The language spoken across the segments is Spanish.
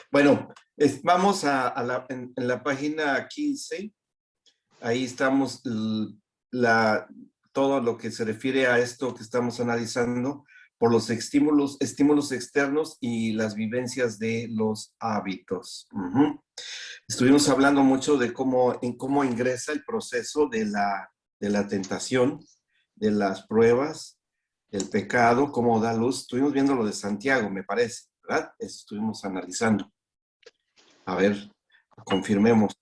Bueno, vamos en la página 15. Ahí estamos todo lo que se refiere a esto que estamos analizando por los estímulos externos y las vivencias de los hábitos. Estuvimos hablando mucho de cómo ingresa el proceso de la tentación, de las pruebas, del pecado, cómo da luz. Estuvimos viendo lo de Santiago, me parece, ¿verdad? Eso estuvimos analizando. A ver, confirmemos.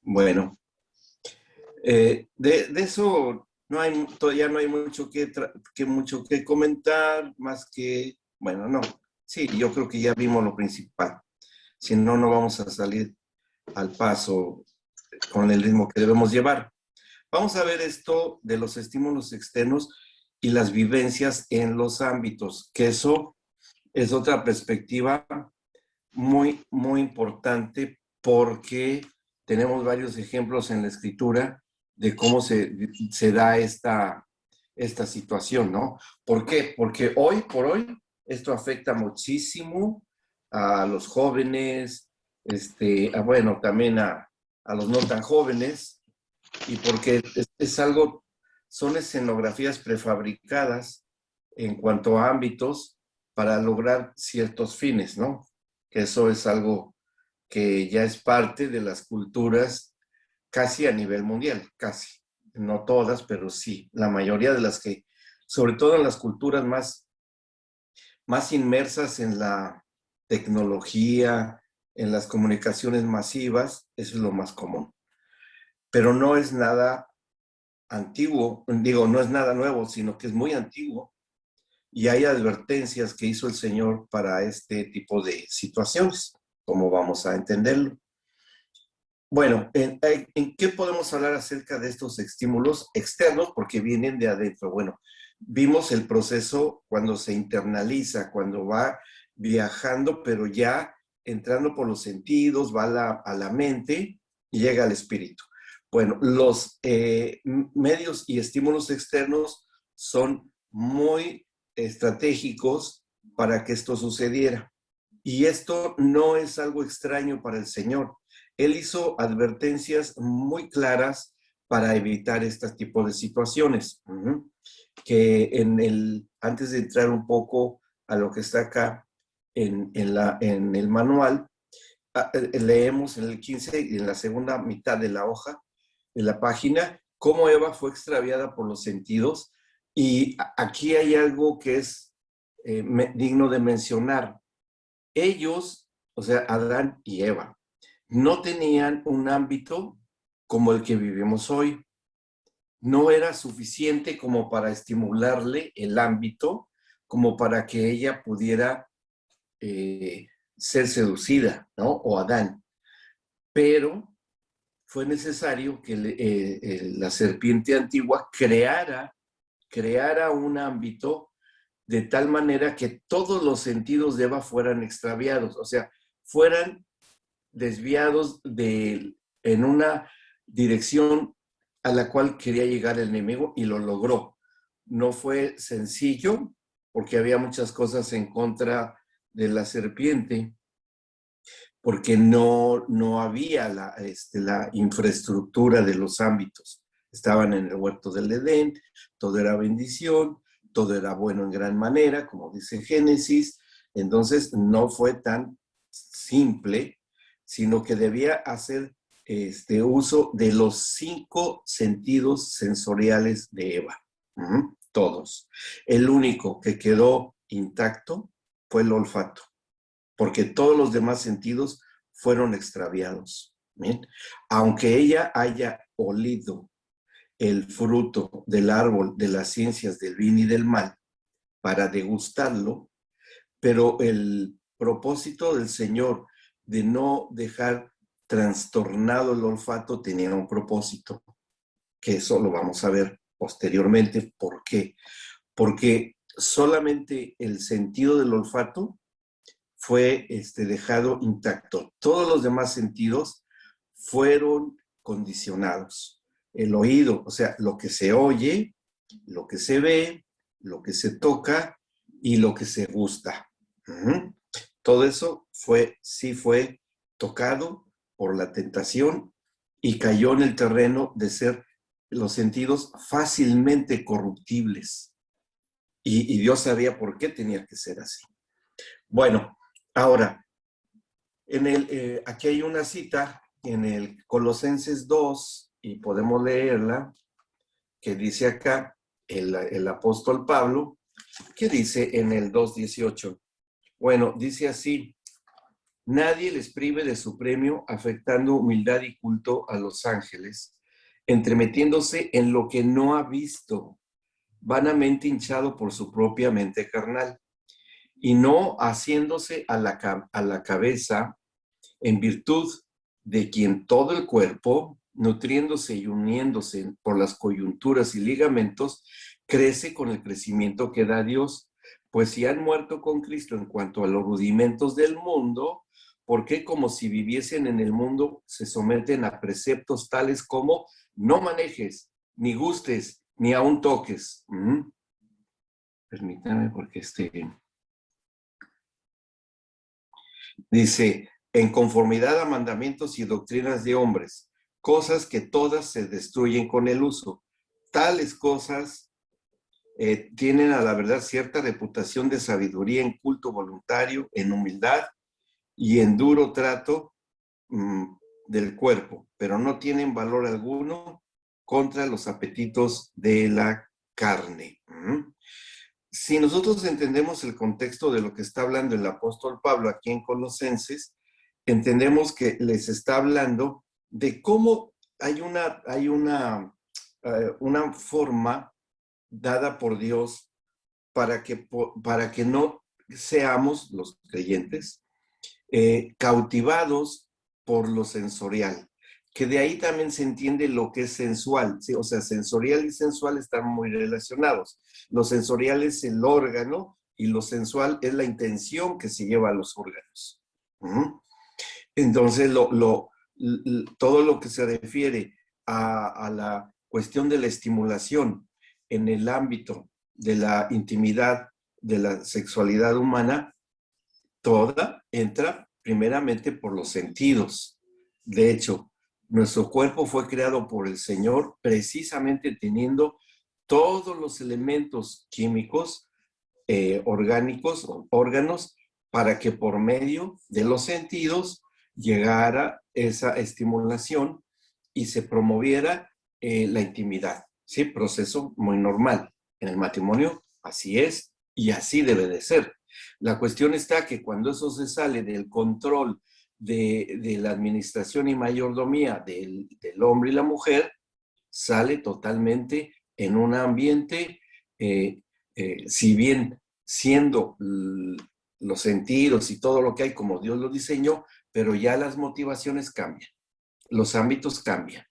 Bueno, de eso todavía no hay mucho que comentar, más que, bueno, no. Sí, yo creo que ya vimos lo principal. Si no, no vamos a salir al paso con el ritmo que debemos llevar. Vamos a ver esto de los estímulos externos y las vivencias en los ámbitos, que eso es otra perspectiva muy, muy importante porque tenemos varios ejemplos en la escritura de cómo se da esta situación, ¿no? ¿Por qué? Porque hoy por hoy esto afecta muchísimo a los jóvenes, bueno, también a los no tan jóvenes, y porque es algo, son escenografías prefabricadas en cuanto a ámbitos para lograr ciertos fines, ¿no? Que eso es algo que ya es parte de las culturas casi a nivel mundial, casi. No todas, pero sí, la mayoría de las que, sobre todo en las culturas más inmersas en la tecnología, en las comunicaciones masivas, eso es lo más común. Pero no es nada antiguo, digo, no es nada nuevo, sino que es muy antiguo y hay advertencias que hizo el Señor para este tipo de situaciones, como vamos a entenderlo. Bueno, ¿en qué podemos hablar acerca de estos estímulos externos? Porque vienen de adentro. Bueno, vimos el proceso cuando se internaliza, cuando va viajando, pero ya entrando por los sentidos, va a la mente y llega al espíritu. Bueno, los medios y estímulos externos son muy estratégicos para que esto sucediera. Y esto no es algo extraño para el Señor. Él hizo advertencias muy claras para evitar este tipo de situaciones. Que antes de entrar un poco a lo que está acá en el manual, leemos en el 15 y en la segunda mitad de la hoja, de la página, cómo Eva fue extraviada por los sentidos. Y aquí hay algo que es digno de mencionar. Ellos, o sea, Adán y Eva, no tenían un ámbito como el que vivimos hoy. No era suficiente como para estimularle el ámbito, como para que ella pudiera ser seducida, ¿no? O Adán. Pero fue necesario que la serpiente antigua creara un ámbito de tal manera que todos los sentidos de Eva fueran extraviados, o sea, fueran desviados en una dirección a la cual quería llegar el enemigo y lo logró. No fue sencillo porque había muchas cosas en contra de la serpiente, porque no había la infraestructura de los ámbitos. Estaban en el huerto del Edén, todo era bendición, todo era bueno en gran manera, como dice Génesis. Entonces no fue tan simple, sino que debía hacer uso de los 5 sentidos sensoriales de Eva. Todos. El único que quedó intacto fue el olfato, porque todos los demás sentidos fueron extraviados. ¿Bien? Aunque ella haya olido el fruto del árbol de las ciencias del bien y del mal para degustarlo, pero el propósito del Señor de no dejar trastornado el olfato tenía un propósito, que eso lo vamos a ver posteriormente. ¿Por qué? Porque solamente el sentido del olfato fue dejado intacto. Todos los demás sentidos fueron condicionados. El oído, o sea, lo que se oye, lo que se ve, lo que se toca y lo que se gusta. Todo eso sí fue tocado por la tentación y cayó en el terreno de ser los sentidos fácilmente corruptibles. Y Dios sabía por qué tenía que ser así. Bueno, ahora, aquí hay una cita en el Colosenses 2, y podemos leerla, que dice acá el apóstol Pablo, que dice en el 2:18. Bueno, dice así: nadie les prive de su premio, afectando humildad y culto a los ángeles, entremetiéndose en lo que no ha visto, vanamente hinchado por su propia mente carnal, y no haciéndose a la cabeza, en virtud de quien todo el cuerpo, nutriéndose y uniéndose por las coyunturas y ligamentos, crece con el crecimiento que da Dios. Pues si han muerto con Cristo en cuanto a los rudimentos del mundo, ¿por qué, como si viviesen en el mundo, se someten a preceptos tales como no manejes, ni gustes, ni aún toques? Permítame, porque dice, en conformidad a mandamientos y doctrinas de hombres, cosas que todas se destruyen con el uso. Tales cosas tienen a la verdad cierta reputación de sabiduría en culto voluntario, en humildad y en duro trato del cuerpo, pero no tienen valor alguno contra los apetitos de la carne. Si nosotros entendemos el contexto de lo que está hablando el apóstol Pablo aquí en Colosenses, entendemos que les está hablando de cómo hay una forma dada por Dios para que no seamos los creyentes cautivados por lo sensorial, que de ahí también se entiende lo que es sensual, ¿sí? O sea, sensorial y sensual están muy relacionados. Lo sensorial es el órgano y lo sensual es la intención que se lleva a los órganos. Entonces, todo lo que se refiere a la cuestión de la estimulación en el ámbito de la intimidad, de la sexualidad humana, toda entra primeramente por los sentidos. De hecho, nuestro cuerpo fue creado por el Señor precisamente teniendo todos los elementos químicos, orgánicos, órganos, para que por medio de los sentidos llegara esa estimulación y se promoviera la intimidad. Sí, proceso muy normal. En el matrimonio así es y así debe de ser. La cuestión está que cuando eso se sale del control de la administración y mayordomía del hombre y la mujer, sale totalmente en un ambiente, si bien siendo los sentidos y todo lo que hay como Dios lo diseñó, pero ya las motivaciones cambian, los ámbitos cambian.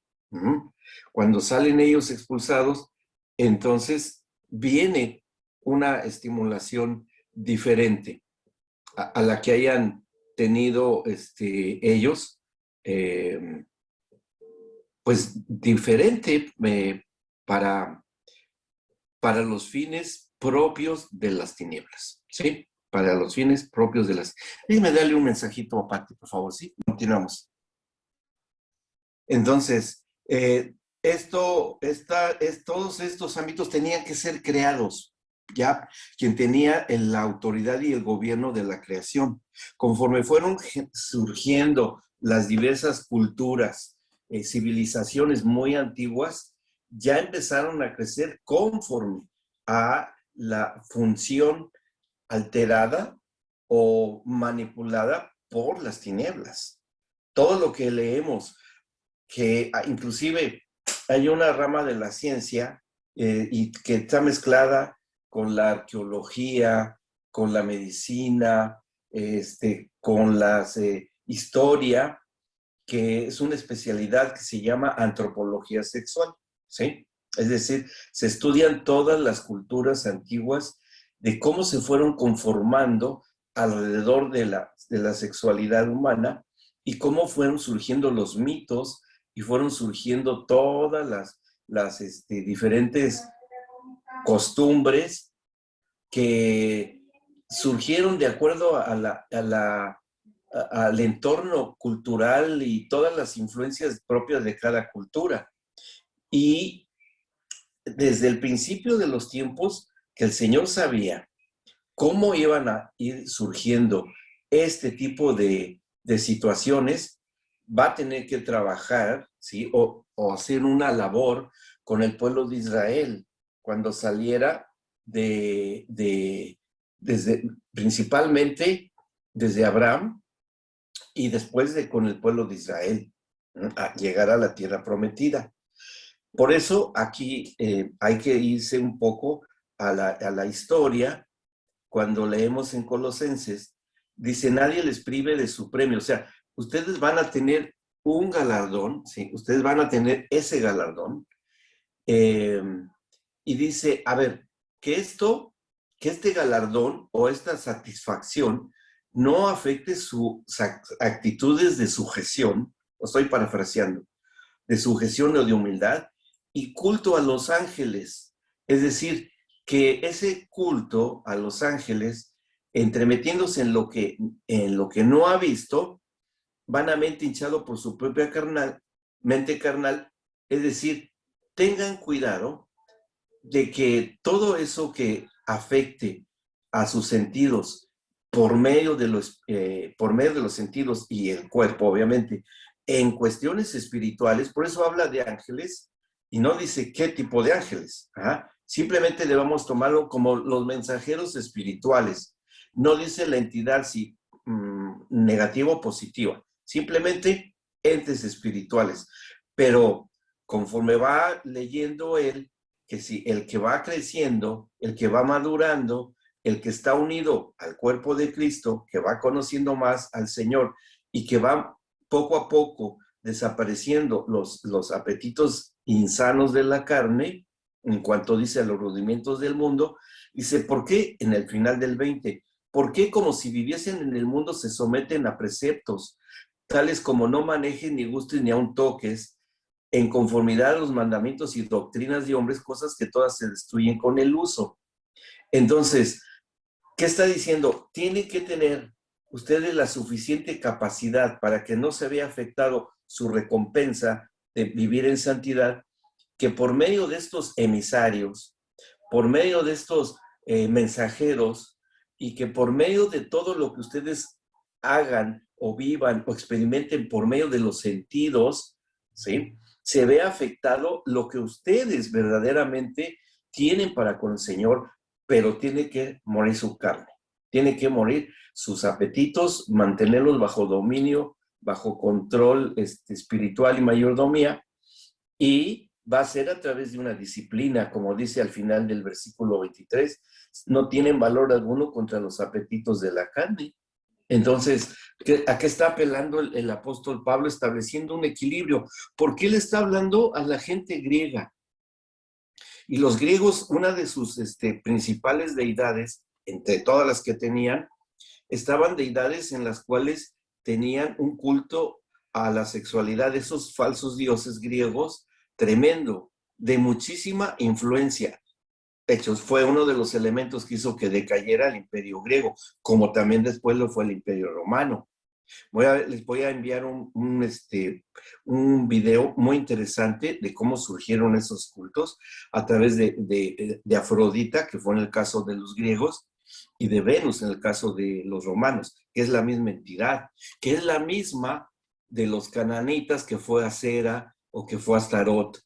Cuando salen ellos expulsados, entonces viene una estimulación diferente a la que hayan tenido ellos, pues diferente para los fines propios de las tinieblas, ¿sí? Para los fines propios de las... Déjeme darle un mensajito a Pati, por favor, ¿sí? Continuamos. Entonces, todos estos ámbitos tenían que ser creados, ¿ya? Quien tenía la autoridad y el gobierno de la creación. Conforme fueron surgiendo las diversas culturas, civilizaciones muy antiguas, ya empezaron a crecer conforme a la función alterada o manipulada por las tinieblas. Todo lo que leemos, que inclusive hay una rama de la ciencia y que está mezclada con la arqueología, con la medicina, con la historia, que es una especialidad que se llama antropología sexual, ¿sí? Es decir, se estudian todas las culturas antiguas de cómo se fueron conformando alrededor de la sexualidad humana y cómo fueron surgiendo los mitos y fueron surgiendo todas las diferentes costumbres que surgieron de acuerdo al entorno cultural y todas las influencias propias de cada cultura. Y desde el principio de los tiempos que el Señor sabía cómo iban a ir surgiendo este tipo de situaciones, va a tener que trabajar, ¿sí? O hacer una labor con el pueblo de Israel cuando saliera desde, principalmente desde Abraham y después con el pueblo de Israel, ¿no? A llegar a la tierra prometida. Por eso aquí hay que irse un poco a la historia. Cuando leemos en Colosenses, dice, nadie les prive de su premio. O sea, ustedes van a tener un galardón, ¿sí? Ustedes van a tener ese galardón. Eh, y dice, a ver, que este galardón o esta satisfacción no afecte sus actitudes de sujeción, lo estoy parafraseando, de sujeción o de humildad, y culto a los ángeles. Es decir, que ese culto a los ángeles, entremetiéndose en lo que no ha visto, vanamente hinchado por su propia mente carnal, es decir, tengan cuidado de que todo eso que afecte a sus sentidos por medio de los sentidos y el cuerpo, obviamente, en cuestiones espirituales, por eso habla de ángeles y no dice qué tipo de ángeles. ¿Ah? Simplemente debemos tomarlo como los mensajeros espirituales. No dice la entidad si negativa o positiva, simplemente entes espirituales. Pero conforme va leyendo él, que si el que va creciendo, el que va madurando, el que está unido al cuerpo de Cristo, que va conociendo más al Señor y que va poco a poco desapareciendo los apetitos insanos de la carne, en cuanto dice a los rudimentos del mundo, dice, ¿por qué en el final del 20? ¿Por qué como si viviesen en el mundo se someten a preceptos, tales como no manejen ni gusten ni aun toques, en conformidad a los mandamientos y doctrinas de hombres, cosas que todas se destruyen con el uso? Entonces, ¿qué está diciendo? Tienen que tener ustedes la suficiente capacidad para que no se vea afectado su recompensa de vivir en santidad, que por medio de estos emisarios, por medio de estos mensajeros, y que por medio de todo lo que ustedes hagan o vivan o experimenten por medio de los sentidos, ¿sí? Se ve afectado lo que ustedes verdaderamente tienen para con el Señor, pero tiene que morir su carne, tiene que morir sus apetitos, mantenerlos bajo dominio, bajo control espiritual y mayordomía, y va a ser a través de una disciplina, como dice al final del versículo 23, no tienen valor alguno contra los apetitos de la carne. Entonces, ¿a qué está apelando el apóstol Pablo? Estableciendo un equilibrio. ¿Por qué le está hablando a la gente griega? Y los griegos, una de sus principales deidades, entre todas las que tenían, estaban deidades en las cuales tenían un culto a la sexualidad de esos falsos dioses griegos tremendo, de muchísima influencia. De hecho, fue uno de los elementos que hizo que decayera el imperio griego, como también después lo fue el imperio romano. Les voy a enviar un video muy interesante de cómo surgieron esos cultos a través de Afrodita, que fue en el caso de los griegos, y de Venus en el caso de los romanos, que es la misma entidad, que es la misma de los cananitas, que fue Acera o que fue Astarot.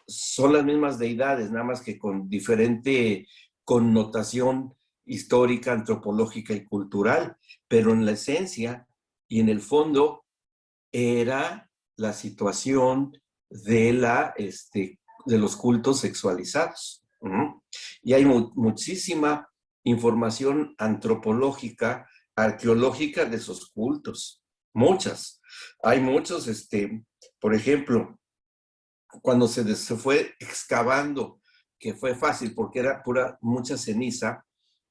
Son las mismas deidades, nada más que con diferente connotación histórica, antropológica y cultural, pero en la esencia y en el fondo era la situación de los cultos sexualizados. Y hay muchísima información antropológica, arqueológica de esos cultos, muchas. Hay muchos, por ejemplo, cuando se fue excavando, que fue fácil porque era mucha ceniza,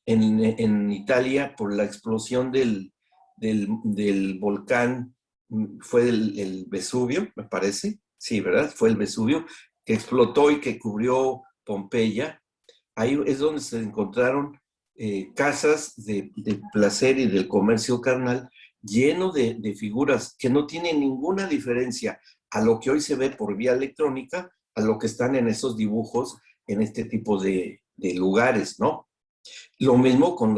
en Italia por la explosión del volcán, fue el Vesubio, me parece, sí, ¿verdad? Fue el Vesubio, que explotó y que cubrió Pompeya. Ahí es donde se encontraron casas de placer y del comercio carnal, lleno de figuras que no tienen ninguna diferencia a lo que hoy se ve por vía electrónica, a lo que están en esos dibujos, en este tipo de lugares, ¿no? Lo mismo con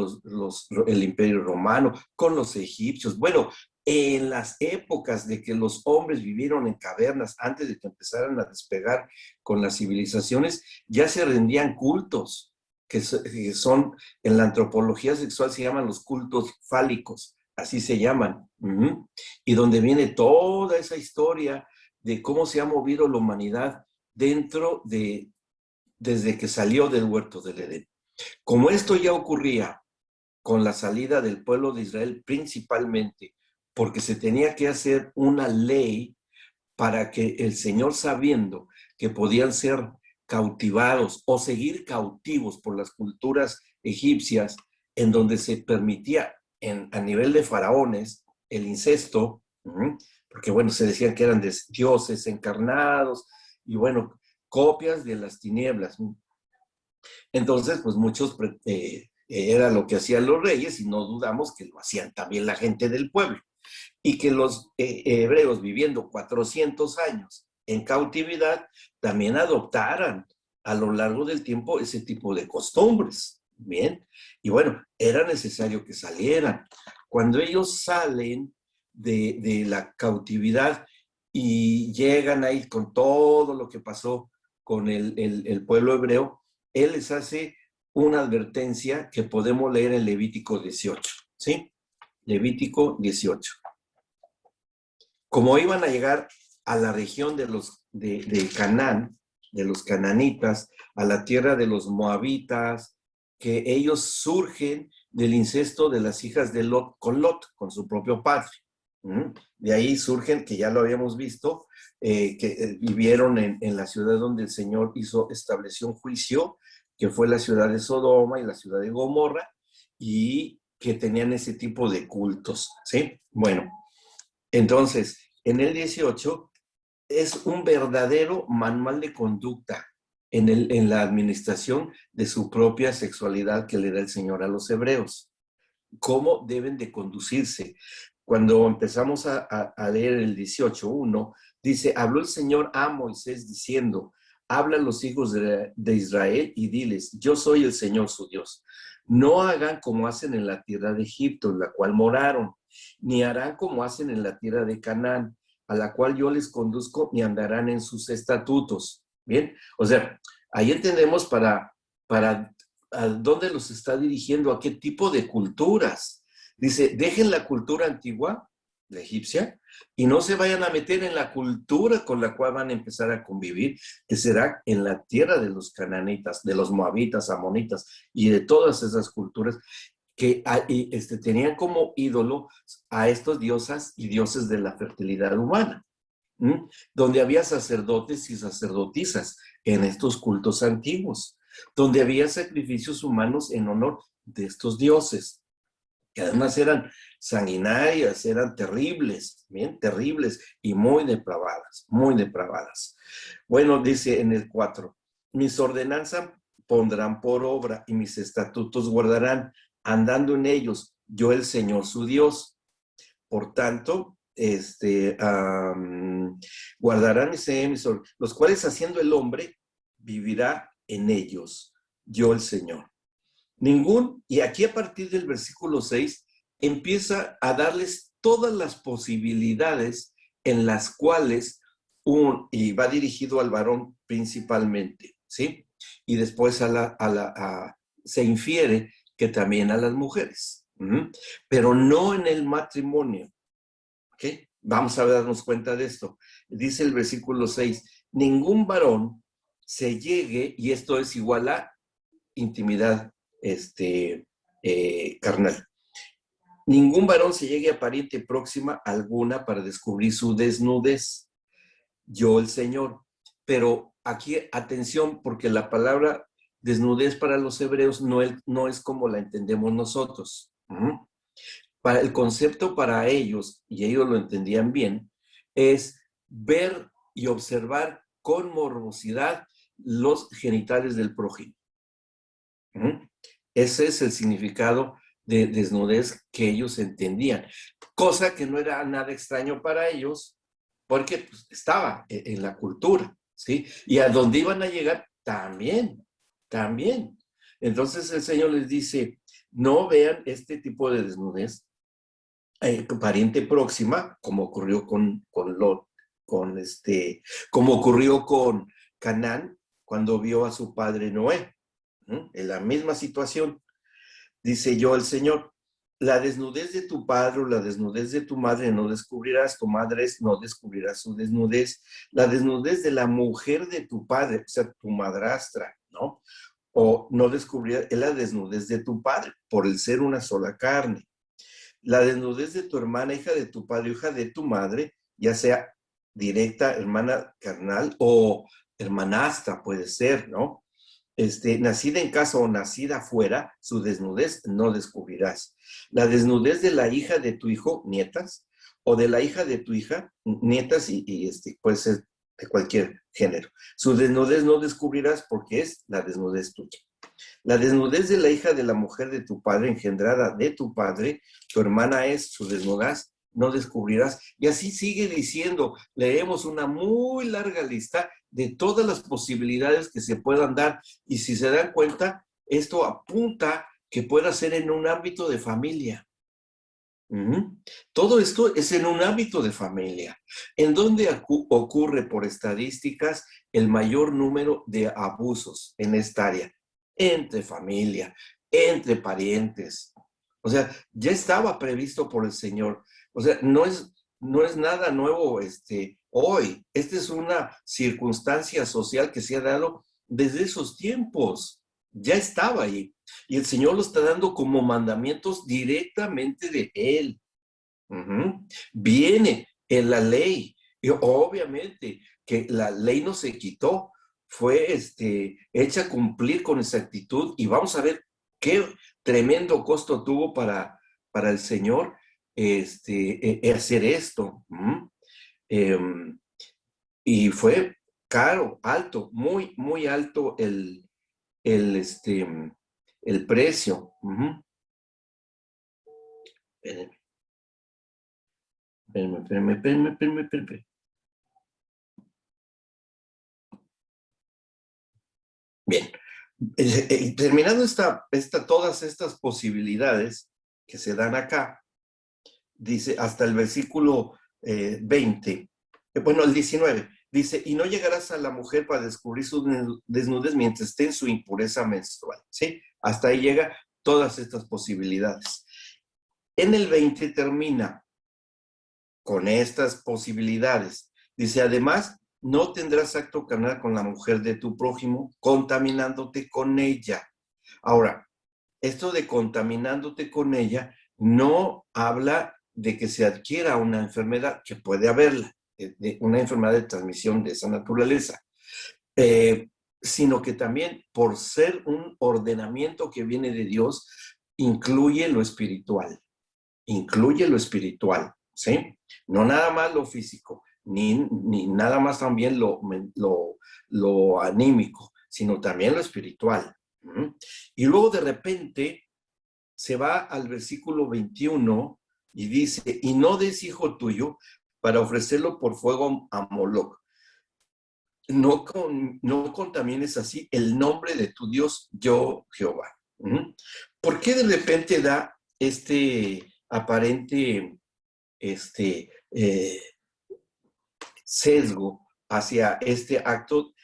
el Imperio Romano, con los egipcios. Bueno, en las épocas de que los hombres vivieron en cavernas, antes de que empezaran a despegar con las civilizaciones, ya se rendían cultos, que son, en la antropología sexual se llaman los cultos fálicos, así se llaman. Y donde viene toda esa historia de cómo se ha movido la humanidad desde que salió del huerto del Edén. Como esto ya ocurría con la salida del pueblo de Israel principalmente, porque se tenía que hacer una ley para que el Señor, sabiendo que podían ser cautivados o seguir cautivos por las culturas egipcias, en donde se permitía a nivel de faraones el incesto, porque bueno, se decían que eran dioses encarnados y bueno, copias de las tinieblas. Entonces, pues muchos era lo que hacían los reyes y no dudamos que lo hacían también la gente del pueblo. Y que los hebreos viviendo 400 años en cautividad también adoptaran a lo largo del tiempo ese tipo de costumbres. Bien, y bueno, era necesario que salieran. Cuando ellos salen de la cautividad y llegan ahí con todo lo que pasó con el pueblo hebreo, él les hace una advertencia que podemos leer en Levítico 18, ¿sí? Levítico 18. Como iban a llegar a la región de Canaán, de los cananitas, a la tierra de los moabitas, que ellos surgen del incesto de las hijas de Lot, con su propio padre. De ahí surgen, que ya lo habíamos visto, que vivieron en la ciudad donde el Señor estableció un juicio, que fue la ciudad de Sodoma y la ciudad de Gomorra, y que tenían ese tipo de cultos, ¿sí? Bueno, entonces, en el 18 es un verdadero manual de conducta en la administración de su propia sexualidad que le da el Señor a los hebreos. Cómo deben de conducirse. Cuando empezamos a leer el 18:1, dice, habló el Señor a Moisés diciendo, habla a los hijos de Israel y diles, yo soy el Señor su Dios. No hagan como hacen en la tierra de Egipto, en la cual moraron, ni harán como hacen en la tierra de Canaán, a la cual yo les conduzco, ni andarán en sus estatutos. Bien, o sea, ahí entendemos para a dónde los está dirigiendo, a qué tipo de culturas. Dice, dejen la cultura antigua, la egipcia, y no se vayan a meter en la cultura con la cual van a empezar a convivir, que será en la tierra de los cananitas, de los moabitas, amonitas y de todas esas culturas que tenían como ídolo a estos diosas y dioses de la fertilidad humana, donde había sacerdotes y sacerdotisas en estos cultos antiguos, donde había sacrificios humanos en honor de estos dioses, que además eran sanguinarias, eran terribles, bien, terribles y muy depravadas, muy depravadas. Bueno, dice en el 4, mis ordenanzas pondrán por obra y mis estatutos guardarán, andando en ellos, yo el Señor su Dios. Por tanto, guardarán los cuales haciendo el hombre vivirá en ellos, yo el Señor. Y aquí a partir del versículo 6 empieza a darles todas las posibilidades en las cuales y va dirigido al varón principalmente, ¿sí? Y después se infiere que también a las mujeres, pero no en el matrimonio, ¿ok? Vamos a darnos cuenta de esto. Dice el versículo 6, ningún varón se llegue, y esto es igual a intimidad carnal. Ningún varón se llegue a pariente próxima alguna para descubrir su desnudez. Yo el Señor. Pero aquí, atención, porque la palabra desnudez para los hebreos no es como la entendemos nosotros. Para el concepto para ellos, y ellos lo entendían bien, es ver y observar con morbosidad los genitales del prójimo. Ese es el significado de desnudez que ellos entendían, cosa que no era nada extraño para ellos, porque pues, estaba en la cultura, ¿sí? Y a donde iban a llegar, también, también. Entonces el Señor les dice, no vean este tipo de desnudez, pariente próxima, como ocurrió con Lot, como ocurrió con Canaán, cuando vio a su padre Noé, ¿no? En la misma situación. Dice yo el Señor, la desnudez de tu padre o la desnudez de tu madre no descubrirás, tu madre no descubrirá su desnudez, la desnudez de la mujer de tu padre, o sea, tu madrastra, ¿no? O no descubrirás la desnudez de tu padre, por el ser una sola carne. La desnudez de tu hermana, hija de tu padre, hija de tu madre, ya sea directa, hermana carnal o hermanastra, puede ser, ¿no? Nacida en casa o nacida afuera, su desnudez no descubrirás. La desnudez de la hija de tu hijo, nietas, o de la hija de tu hija, nietas, puede ser de cualquier género. Su desnudez no descubrirás porque es la desnudez tuya. La desnudez de la hija de la mujer de tu padre, engendrada de tu padre, tu hermana es, su desnudez no descubrirás. Y así sigue diciendo, leemos una muy larga lista de todas las posibilidades que se puedan dar. Y si se dan cuenta, esto apunta que pueda ser en un ámbito de familia. Todo esto es en un ámbito de familia, en donde ocurre por estadísticas el mayor número de abusos en esta área, entre familia, entre parientes. O sea, ya estaba previsto por el Señor. O sea, no es nada nuevo hoy. Esta es una circunstancia social que se ha dado desde esos tiempos. Ya estaba ahí. Y el Señor lo está dando como mandamientos directamente de Él. Viene en la ley. Y obviamente que la ley no se quitó, fue hecha cumplir con exactitud y vamos a ver qué tremendo costo tuvo para el Señor hacer esto. Y fue caro, alto, muy, muy alto el, este, el precio. Espérame. Bien, terminando todas estas posibilidades que se dan acá, dice hasta el versículo 20, bueno, el 19, dice, y no llegarás a la mujer para descubrir su desnudez mientras esté en su impureza menstrual, ¿sí? Hasta ahí llega todas estas posibilidades. En el 20 termina con estas posibilidades. Dice, además, no tendrás acto carnal con la mujer de tu prójimo, contaminándote con ella. Ahora, esto de contaminándote con ella no habla de que se adquiera una enfermedad, que puede haberla, de una enfermedad de transmisión de esa naturaleza, sino que también por ser un ordenamiento que viene de Dios, incluye lo espiritual, ¿sí? No nada más lo físico, ni nada más también lo anímico, sino también lo espiritual. Y luego de repente se va al versículo 21 y dice, y no des hijo tuyo para ofrecerlo por fuego a Moloc. No contamines así el nombre de tu Dios, yo Jehová. ¿Por qué de repente da aparente sesgo hacia este acto,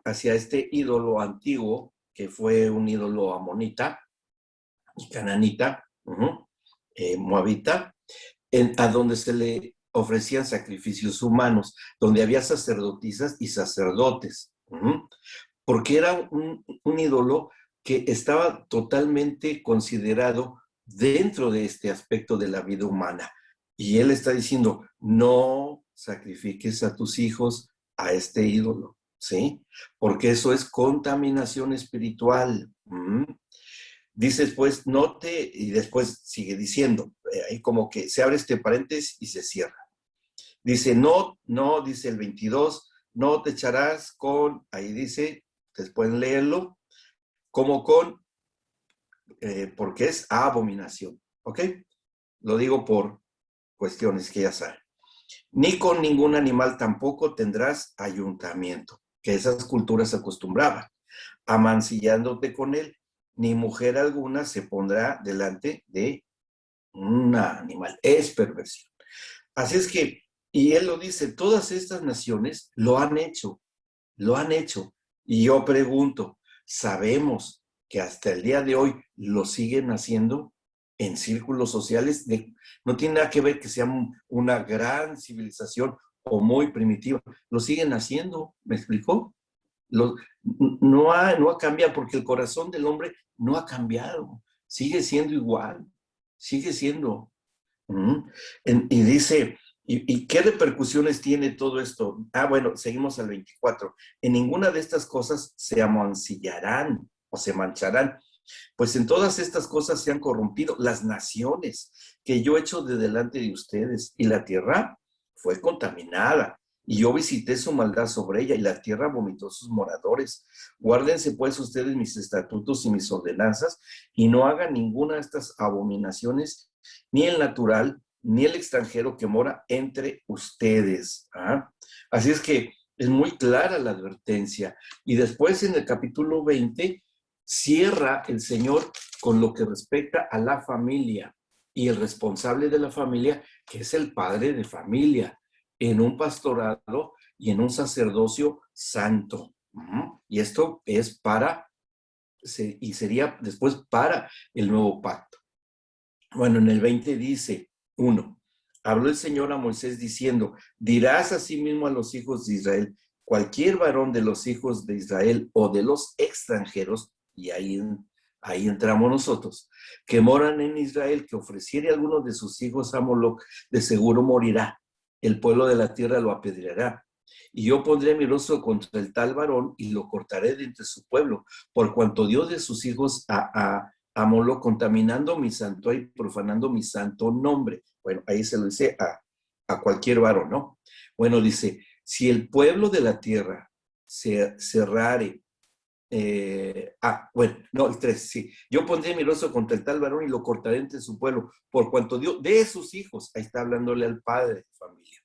hacia este ídolo antiguo, que fue un ídolo amonita y cananita, moabita, a donde se le ofrecían sacrificios humanos, donde había sacerdotisas y sacerdotes, porque era un ídolo que estaba totalmente considerado dentro de este aspecto de la vida humana. Y él está diciendo, no sacrifiques a tus hijos a este ídolo, ¿sí? Porque eso es contaminación espiritual. Dice después, y después sigue diciendo, ahí como que se abre este paréntesis y se cierra. Dice, no, dice el 22, no te echarás con, ahí dice, ustedes pueden leerlo, como con porque es abominación, ¿ok? Lo digo por cuestiones que ya saben. Ni con ningún animal tampoco tendrás ayuntamiento, que esas culturas se acostumbraban, amancillándote con él, ni mujer alguna se pondrá delante de un animal. Es perversión. Así es que, y él lo dice, todas estas naciones lo han hecho. Y yo pregunto, ¿sabemos que hasta el día de hoy lo siguen haciendo en círculos sociales? No tiene nada que ver que sea una gran civilización o muy primitiva. Lo siguen haciendo, ¿me explicó? Lo, no ha cambiado porque el corazón del hombre no ha cambiado. Sigue siendo igual, sigue siendo. Y dice, ¿y qué repercusiones tiene todo esto? Ah, bueno, seguimos al 24. En ninguna de estas cosas se amancillarán o se mancharán, pues en todas estas cosas se han corrompido las naciones que yo he hecho de delante de ustedes, y la tierra fue contaminada. Y yo visité su maldad sobre ella, y la tierra vomitó sus moradores. Guárdense pues ustedes mis estatutos y mis ordenanzas, y no hagan ninguna de estas abominaciones, ni el natural, ni el extranjero que mora entre ustedes. ¿Ah? Así es que es muy clara la advertencia. Y después en el capítulo 20 cierra el Señor con lo que respecta a la familia y el responsable de la familia, que es el padre de familia, en un pastorado y en un sacerdocio santo. Y esto es y sería después para el nuevo pacto. Bueno, en el 20 dice, 1, habló el Señor a Moisés diciendo, dirás a sí mismo a los hijos de Israel, cualquier varón de los hijos de Israel o de los extranjeros, y ahí entramos nosotros, que moran en Israel, que ofreciere a alguno de sus hijos a Moloc, de seguro morirá. El pueblo de la tierra lo apedreará. Y yo pondré mi rostro contra el tal varón y lo cortaré de entre su pueblo, por cuanto dio de sus hijos a Moloc, contaminando mi santuario y profanando mi santo nombre. Bueno, ahí se lo dice a cualquier varón, ¿no? Bueno, dice, si el pueblo de la tierra se cerrare, bueno, no, el 3, sí. Yo pondré mi rostro contra el tal varón y lo cortaré entre su pueblo, por cuanto dio de sus hijos, ahí está hablándole al padre de familia,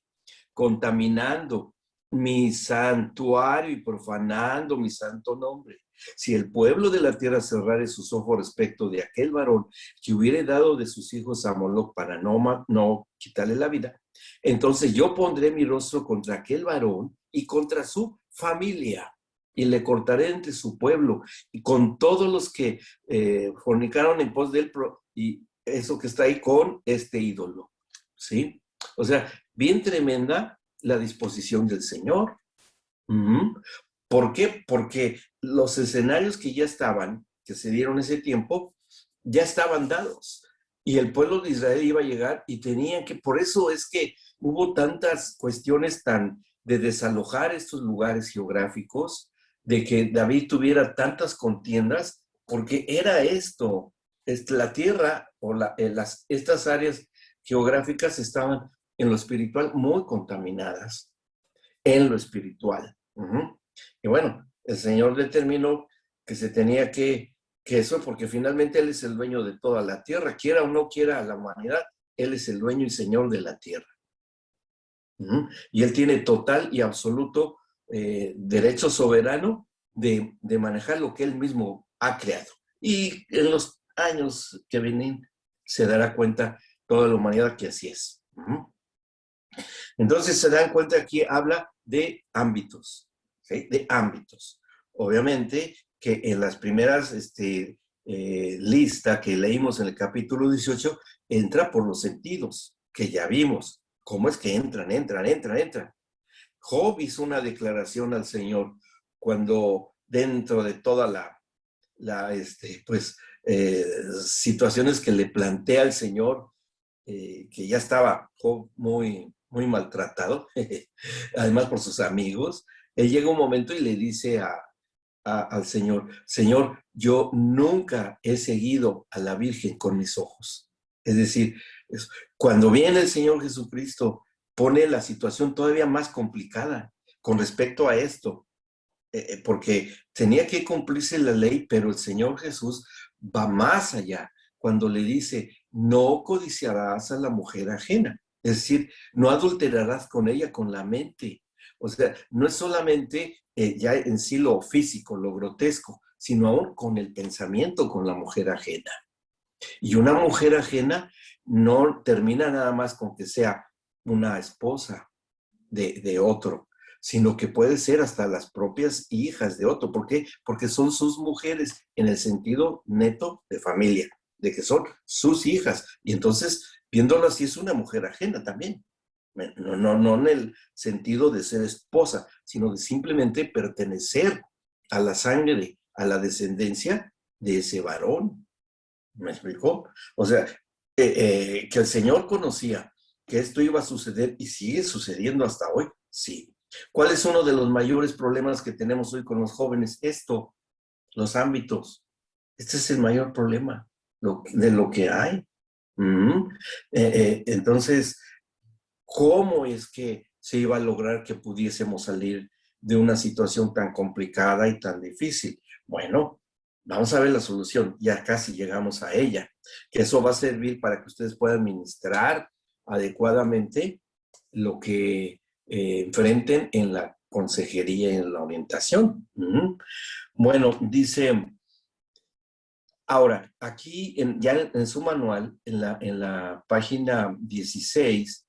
contaminando mi santuario y profanando mi santo nombre. Si el pueblo de la tierra cerrare sus ojos respecto de aquel varón que hubiere dado de sus hijos a Moloc para no quitarle la vida, entonces yo pondré mi rostro contra aquel varón y contra su familia, y le cortaré entre su pueblo, y con todos los que fornicaron en pos de él, y eso que está ahí con este ídolo. ¿Sí? O sea, bien tremenda la disposición del Señor. ¿Por qué? Porque los escenarios que ya estaban, que se dieron ese tiempo, ya estaban dados. Y el pueblo de Israel iba a llegar y tenían que, por eso es que hubo tantas cuestiones de desalojar estos lugares geográficos, de que David tuviera tantas contiendas, porque era esto, la tierra o estas áreas geográficas estaban en lo espiritual muy contaminadas, en lo espiritual. Y bueno, el Señor determinó que se tenía que eso, porque finalmente Él es el dueño de toda la tierra, quiera o no quiera a la humanidad, Él es el dueño y Señor de la tierra. Y Él tiene total y absoluto derecho soberano de manejar lo que Él mismo ha creado. Y en los años que vienen se dará cuenta toda la humanidad que así es. Entonces se dan cuenta que habla de ámbitos, ¿sí? De ámbitos. Obviamente que en las primeras listas que leímos en el capítulo 18, entra por los sentidos, que ya vimos. ¿Cómo es que entran? Job hizo una declaración al Señor cuando dentro de toda situaciones que le plantea el Señor, que ya estaba Job muy maltratado, además por sus amigos, él llega un momento y le dice al Señor, Señor, yo nunca he seguido a la Virgen con mis ojos. Es decir, cuando viene el Señor Jesucristo, pone la situación todavía más complicada con respecto a esto. porque tenía que cumplirse la ley, pero el Señor Jesús va más allá cuando le dice, no codiciarás a la mujer ajena, es decir, no adulterarás con ella con la mente. O sea, no es solamente ya en sí lo físico, lo grotesco, sino aún con el pensamiento con la mujer ajena. Y una mujer ajena no termina nada más con que sea una esposa de otro, sino que puede ser hasta las propias hijas de otro. ¿Por qué? Porque son sus mujeres en el sentido neto de familia, de que son sus hijas. Y entonces, viéndolo así, es una mujer ajena también. No en el sentido de ser esposa, sino de simplemente pertenecer a la sangre, a la descendencia de ese varón. ¿Me explicó? O sea, que el Señor conocía que esto iba a suceder y sigue sucediendo hasta hoy, sí. ¿Cuál es uno de los mayores problemas que tenemos hoy con los jóvenes? Esto, los ámbitos. Este es el mayor problema de lo que hay. Mm. Entonces, ¿cómo es que se iba a lograr que pudiésemos salir de una situación tan complicada y tan difícil? Bueno, vamos a ver la solución. Ya casi llegamos a ella. Que eso va a servir para que ustedes puedan ministrar adecuadamente lo que enfrenten en la consejería y en la orientación. Bueno, dice, ahora, aquí ya en su manual, en la página 16,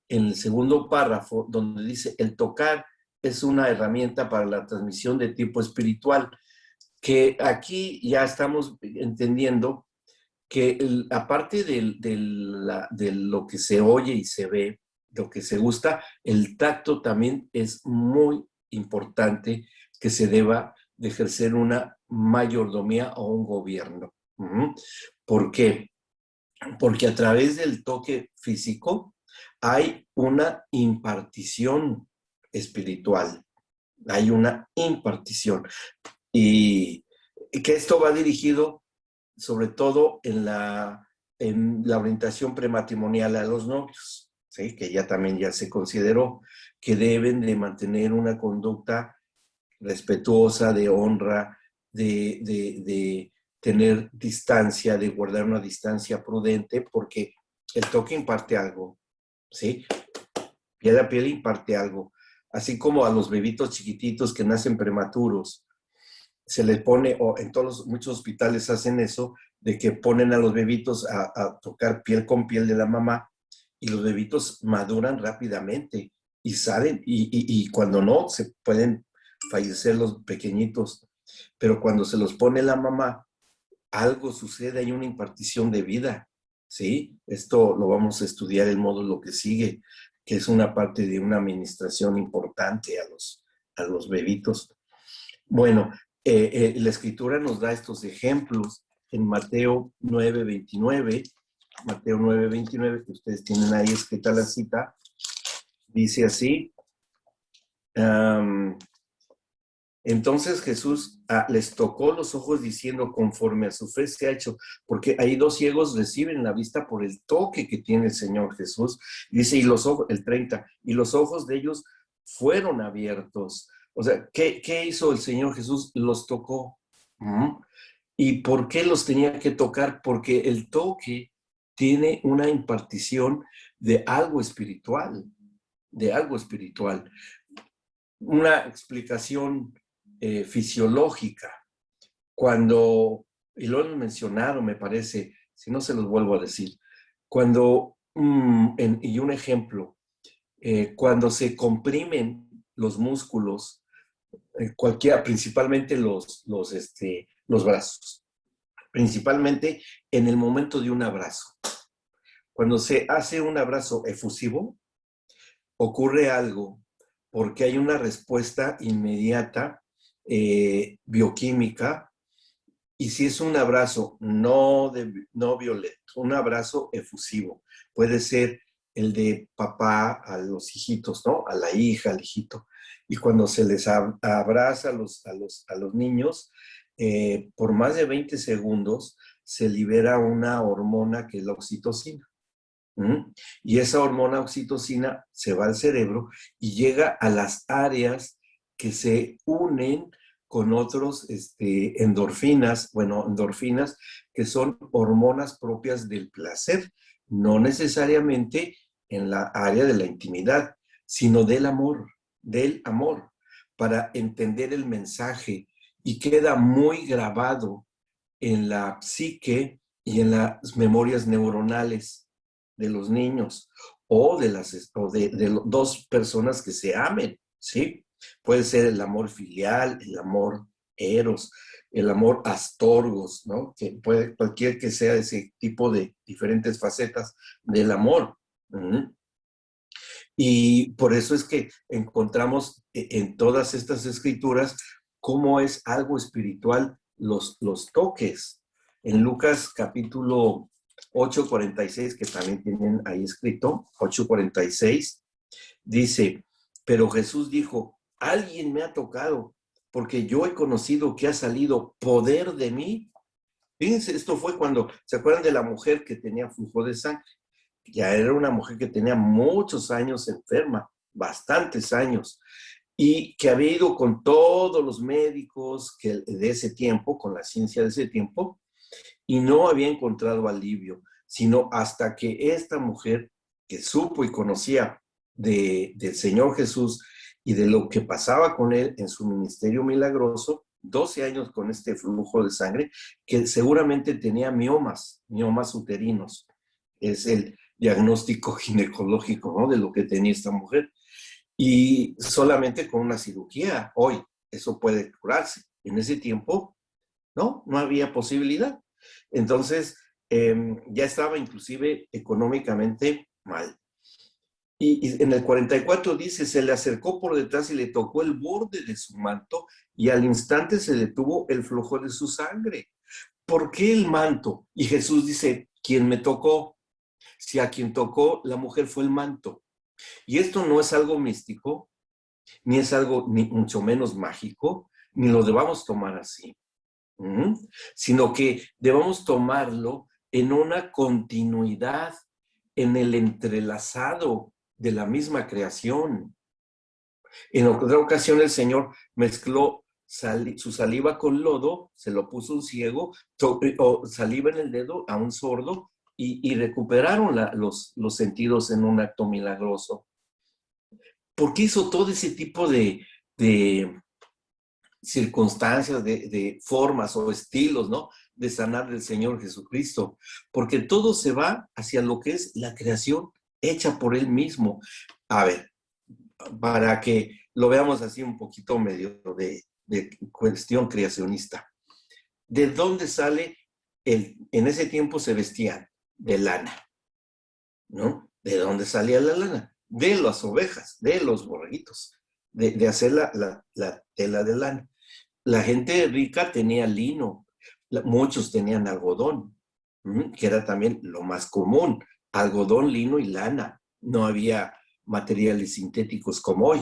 en el segundo párrafo, donde dice, el tocar es una herramienta para la transmisión de tipo espiritual, que aquí ya estamos entendiendo que aparte de lo que se oye y se ve, lo que se gusta, el tacto también es muy importante que se deba de ejercer una mayordomía o un gobierno. ¿Por qué? Porque a través del toque físico hay una impartición espiritual, hay una impartición. Y que esto va dirigido sobre todo en la orientación prematrimonial a los novios, ¿sí? Que ya también ya se consideró que deben de mantener una conducta respetuosa, de honra, de tener distancia, de guardar una distancia prudente, porque el toque imparte algo, ¿sí? Piel a piel imparte algo. Así como a los bebitos chiquititos que nacen prematuros, se les pone, o en muchos hospitales hacen eso, de que ponen a los bebitos a tocar piel con piel de la mamá y los bebitos maduran rápidamente y salen, y cuando no, se pueden fallecer los pequeñitos. Pero cuando se los pone la mamá, algo sucede, hay una impartición de vida, ¿sí? Esto lo vamos a estudiar el módulo que sigue, que es una parte de una administración importante a los bebitos. Bueno, la escritura nos da estos ejemplos en Mateo 9:29, Mateo 9:29, que ustedes tienen ahí escrita la cita, dice así, entonces Jesús les tocó los ojos diciendo, conforme a su fe se ha hecho, porque ahí dos ciegos reciben la vista por el toque que tiene el Señor Jesús. Y dice, y los ojos, el 30, y los ojos de ellos fueron abiertos. O sea, ¿qué hizo el Señor Jesús? Los tocó. ¿Y por qué los tenía que tocar? Porque el toque tiene una impartición de algo espiritual, de algo espiritual. Una explicación fisiológica. Cuando, y lo han mencionado, me parece, si no se los vuelvo a decir, cuando, y un ejemplo, cuando se comprimen los músculos, cualquiera, principalmente los brazos, principalmente en el momento de un abrazo. Cuando se hace un abrazo efusivo, ocurre algo porque hay una respuesta inmediata bioquímica, y si es un abrazo no violento, un abrazo efusivo, puede ser el de papá a los hijitos, ¿no? A la hija, al hijito. Y cuando se les abraza a los niños, por más de 20 segundos se libera una hormona que es la oxitocina. Y esa hormona oxitocina se va al cerebro y llega a las áreas que se unen con otros endorfinas, que son hormonas propias del placer, no necesariamente en la área de la intimidad, sino del amor, para entender el mensaje, y queda muy grabado en la psique y en las memorias neuronales de los niños o de dos personas que se amen, ¿sí? Puede ser el amor filial, el amor eros, el amor astorgos, ¿no? Que puede, cualquier que sea ese tipo de diferentes facetas del amor. Uh-huh. Y por eso es que encontramos en todas estas escrituras cómo es algo espiritual los toques. En Lucas capítulo 8:46, que también tienen ahí escrito, 8:46, dice, pero Jesús dijo, alguien me ha tocado, porque yo he conocido que ha salido poder de mí. Fíjense, esto fue cuando, ¿se acuerdan de la mujer que tenía flujo de sangre? Ya era una mujer que tenía muchos años enferma, bastantes años, y que había ido con todos los médicos de ese tiempo, con la ciencia de ese tiempo, y no había encontrado alivio, sino hasta que esta mujer que supo y conocía del Señor Jesús y de lo que pasaba con él en su ministerio milagroso, 12 años con este flujo de sangre, que seguramente tenía miomas uterinos. Es el diagnóstico ginecológico, ¿no?, de lo que tenía esta mujer. Y solamente con una cirugía, hoy, eso puede curarse. En ese tiempo, no había posibilidad. Entonces, ya estaba inclusive económicamente mal. Y en el 44 dice, se le acercó por detrás y le tocó el borde de su manto, y al instante se detuvo el flujo de su sangre. ¿Por qué el manto? Y Jesús dice, ¿quién me tocó? Si a quien tocó la mujer fue el manto. Y esto no es algo místico, ni es algo ni mucho menos mágico, ni lo debamos tomar así, sino que debamos tomarlo en una continuidad, en el entrelazado de la misma creación. En otra ocasión el Señor mezcló su saliva con lodo, se lo puso un ciego, o saliva en el dedo a un sordo, y recuperaron los sentidos en un acto milagroso. ¿Por qué hizo todo ese tipo de circunstancias, de formas o estilos, ¿no?, de sanar del Señor Jesucristo? Porque todo se va hacia lo que es la creación hecha por Él mismo. A ver, para que lo veamos así un poquito medio de cuestión creacionista. ¿De dónde sale en ese tiempo se vestían de lana, ¿no? ¿De dónde salía la lana? De las ovejas, de los borreguitos, de hacer la tela de lana. La gente rica tenía lino, muchos tenían algodón, que era también lo más común, algodón, lino y lana. No había materiales sintéticos como hoy,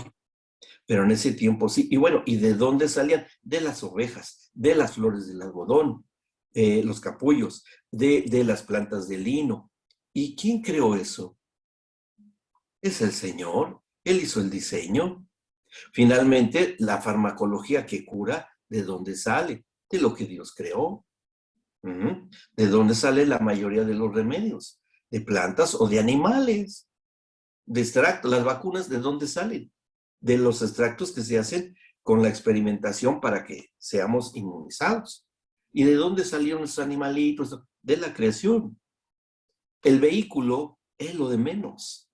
pero en ese tiempo sí. Y bueno, ¿y de dónde salían? De las ovejas, de las flores del algodón, los capullos, de las plantas de lino. ¿Y quién creó eso? Es el Señor. Él hizo el diseño. Finalmente, la farmacología que cura, ¿de dónde sale? De lo que Dios creó. ¿De dónde sale la mayoría de los remedios? De plantas o de animales. De extractos. Las vacunas, ¿de dónde salen? De los extractos que se hacen con la experimentación para que seamos inmunizados. ¿Y de dónde salieron esos animalitos? De la creación. El vehículo es lo de menos.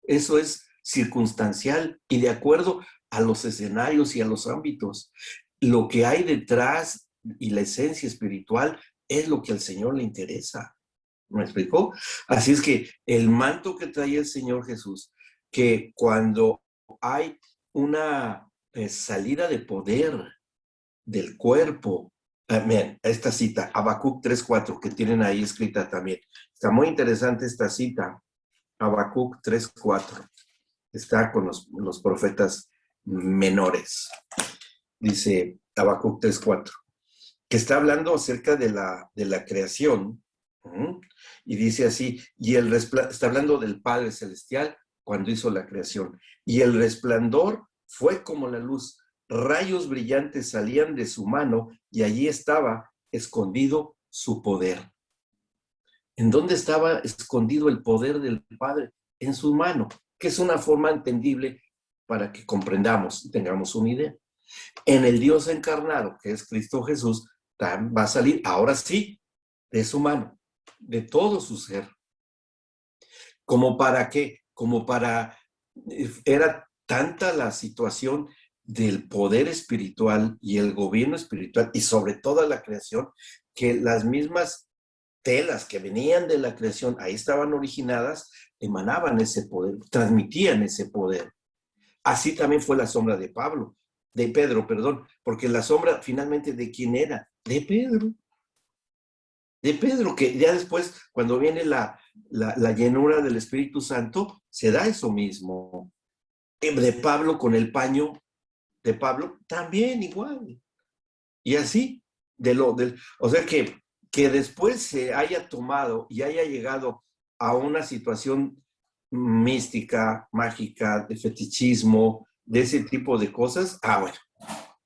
Eso es circunstancial y de acuerdo a los escenarios y a los ámbitos. Lo que hay detrás y la esencia espiritual es lo que al Señor le interesa. ¿Me explicó? Así es que el manto que trae el Señor Jesús, que cuando hay una salida de poder del cuerpo, miren, esta cita, Habacuc 3:4, que tienen ahí escrita también. Está muy interesante esta cita, Habacuc 3:4. Está con los profetas menores. Dice Habacuc 3:4, que está hablando acerca de la creación, y dice así, está hablando del Padre Celestial cuando hizo la creación, y el resplandor fue como la luz, rayos brillantes salían de su mano y allí estaba escondido su poder. ¿En dónde estaba escondido el poder del Padre? En su mano, que es una forma entendible para que comprendamos y tengamos una idea. En el Dios encarnado, que es Cristo Jesús, va a salir, ahora sí, de su mano, de todo su ser. ¿Como para qué? Como para, era tanta la situación del poder espiritual y el gobierno espiritual y sobre toda la creación, que las mismas telas que venían de la creación, ahí estaban originadas, emanaban ese poder, transmitían ese poder. Así también fue la sombra de Pedro, perdón, porque la sombra finalmente ¿de quién era? De Pedro, que ya después, cuando viene la llenura del Espíritu Santo, se da eso mismo. De Pablo con el paño de Pablo, también igual. Y así, o sea que después se haya tomado y haya llegado a una situación mística, mágica, de fetichismo, de ese tipo de cosas, bueno,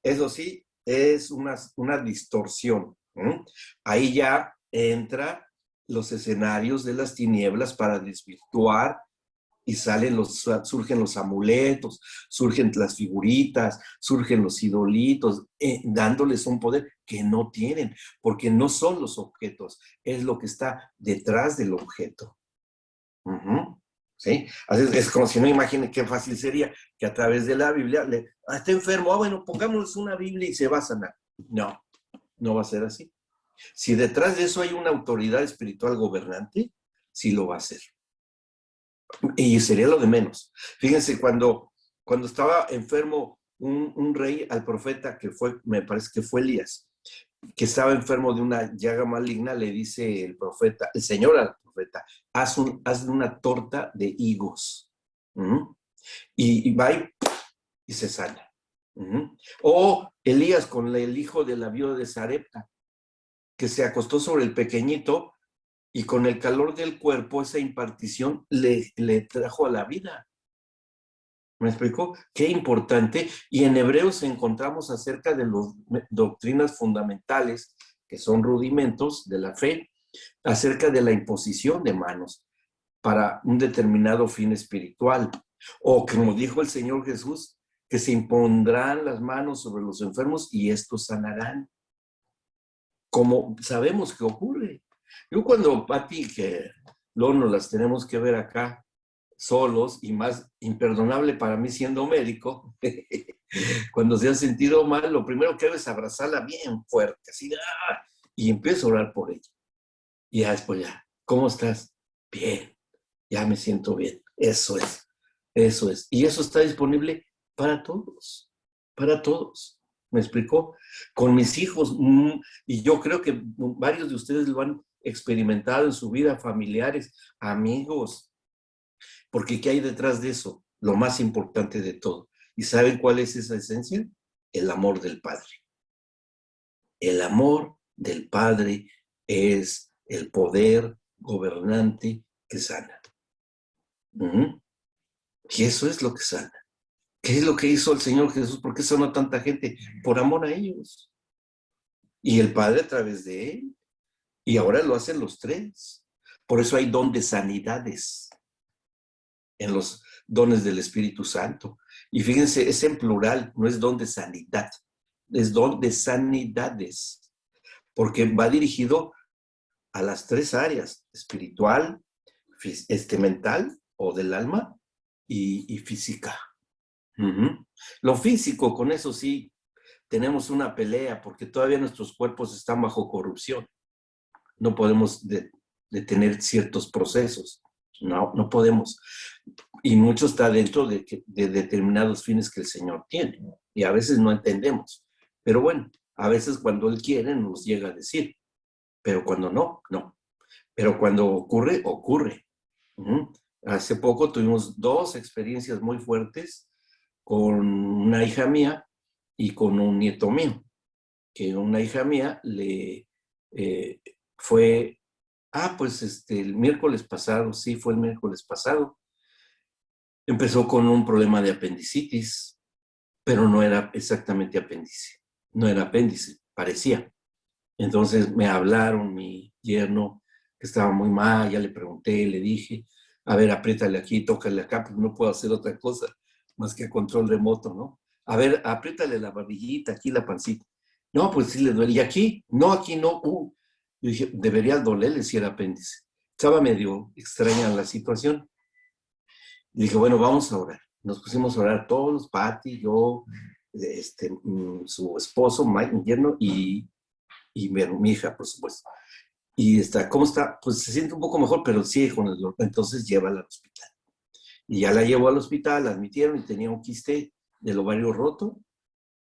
eso sí, es una distorsión. Ahí ya entra los escenarios de las tinieblas para desvirtuar y surgen los amuletos, surgen las figuritas, surgen los idolitos, dándoles un poder que no tienen, porque no son los objetos, es lo que está detrás del objeto. ¿Sí? Así es como si no imaginen qué fácil sería que a través de la Biblia, está enfermo, bueno, pongámosle una Biblia y se va a sanar. No, no va a ser así. Si detrás de eso hay una autoridad espiritual gobernante, sí lo va a hacer. Y sería lo de menos. Fíjense, cuando estaba enfermo un rey al profeta, que fue, me parece que fue Elías, que estaba enfermo de una llaga maligna, le dice el profeta, el Señor al profeta, haz una torta de higos. Y va y se sana. O Elías con el hijo de la viuda de Sarepta, que se acostó sobre el pequeñito y con el calor del cuerpo esa impartición le trajo a la vida. ¿Me explico? Qué importante. Y en Hebreos encontramos acerca de las doctrinas fundamentales, que son rudimentos de la fe, acerca de la imposición de manos para un determinado fin espiritual. O como dijo el Señor Jesús, que se impondrán las manos sobre los enfermos y estos sanarán. Como sabemos que ocurre. Yo cuando, Pati, que luego nos las tenemos que ver acá solos y más imperdonable para mí siendo médico, cuando se han sentido mal, lo primero que hago es abrazarla bien fuerte, así, y empiezo a orar por ella. Y ya después ya, ¿cómo estás? Bien, ya me siento bien. Eso es, eso es. Y eso está disponible para todos, para todos. ¿Me explicó? Con mis hijos, y yo creo que varios de ustedes lo han experimentado en su vida, familiares, amigos, porque ¿qué hay detrás de eso? Lo más importante de todo. ¿Y saben cuál es esa esencia? El amor del Padre. El amor del Padre es el poder gobernante que sana. Y eso es lo que sana. ¿Qué es lo que hizo el Señor Jesús? ¿Por qué sanó tanta gente? Por amor a ellos. Y el Padre a través de él. Y ahora lo hacen los tres. Por eso hay don de sanidades en los dones del Espíritu Santo. Y fíjense, es en plural, no es don de sanidad, es don de sanidades, porque va dirigido a las tres áreas, espiritual, mental o del alma y física. Lo físico, con eso sí, tenemos una pelea porque todavía nuestros cuerpos están bajo corrupción. No podemos detener ciertos procesos. No, no podemos. Y mucho está dentro de determinados fines que el Señor tiene. Y a veces no entendemos. Pero bueno, a veces cuando Él quiere nos llega a decir. Pero cuando no, no. Pero cuando ocurre, ocurre. Hace poco tuvimos dos experiencias muy fuertes con una hija mía y con un nieto mío. Que una hija mía le fue, pues el miércoles pasado, sí, fue el miércoles pasado, empezó con un problema de apendicitis pero no era exactamente apéndice. No era apéndice, parecía. Entonces me hablaron, mi yerno, que estaba muy mal, ya le pregunté, le dije, a ver, apriétale aquí, tócale acá, pues no puedo hacer otra cosa más que a control remoto, ¿no? A ver, apriétale la barbillita, aquí la pancita. No, pues sí le duele. ¿Y aquí? No, aquí no. Yo dije, debería dolerle si era apéndice. Estaba medio extraña la situación. Y dije, bueno, vamos a orar. Nos pusimos a orar todos, Pati, yo, su esposo, Mike, mi yerno, y mi hija, por supuesto. Y está, ¿cómo está? Pues se siente un poco mejor, pero sigue con el dolor. Entonces llévala al hospital. Y ya la llevó al hospital, la admitieron y tenía un quiste del ovario roto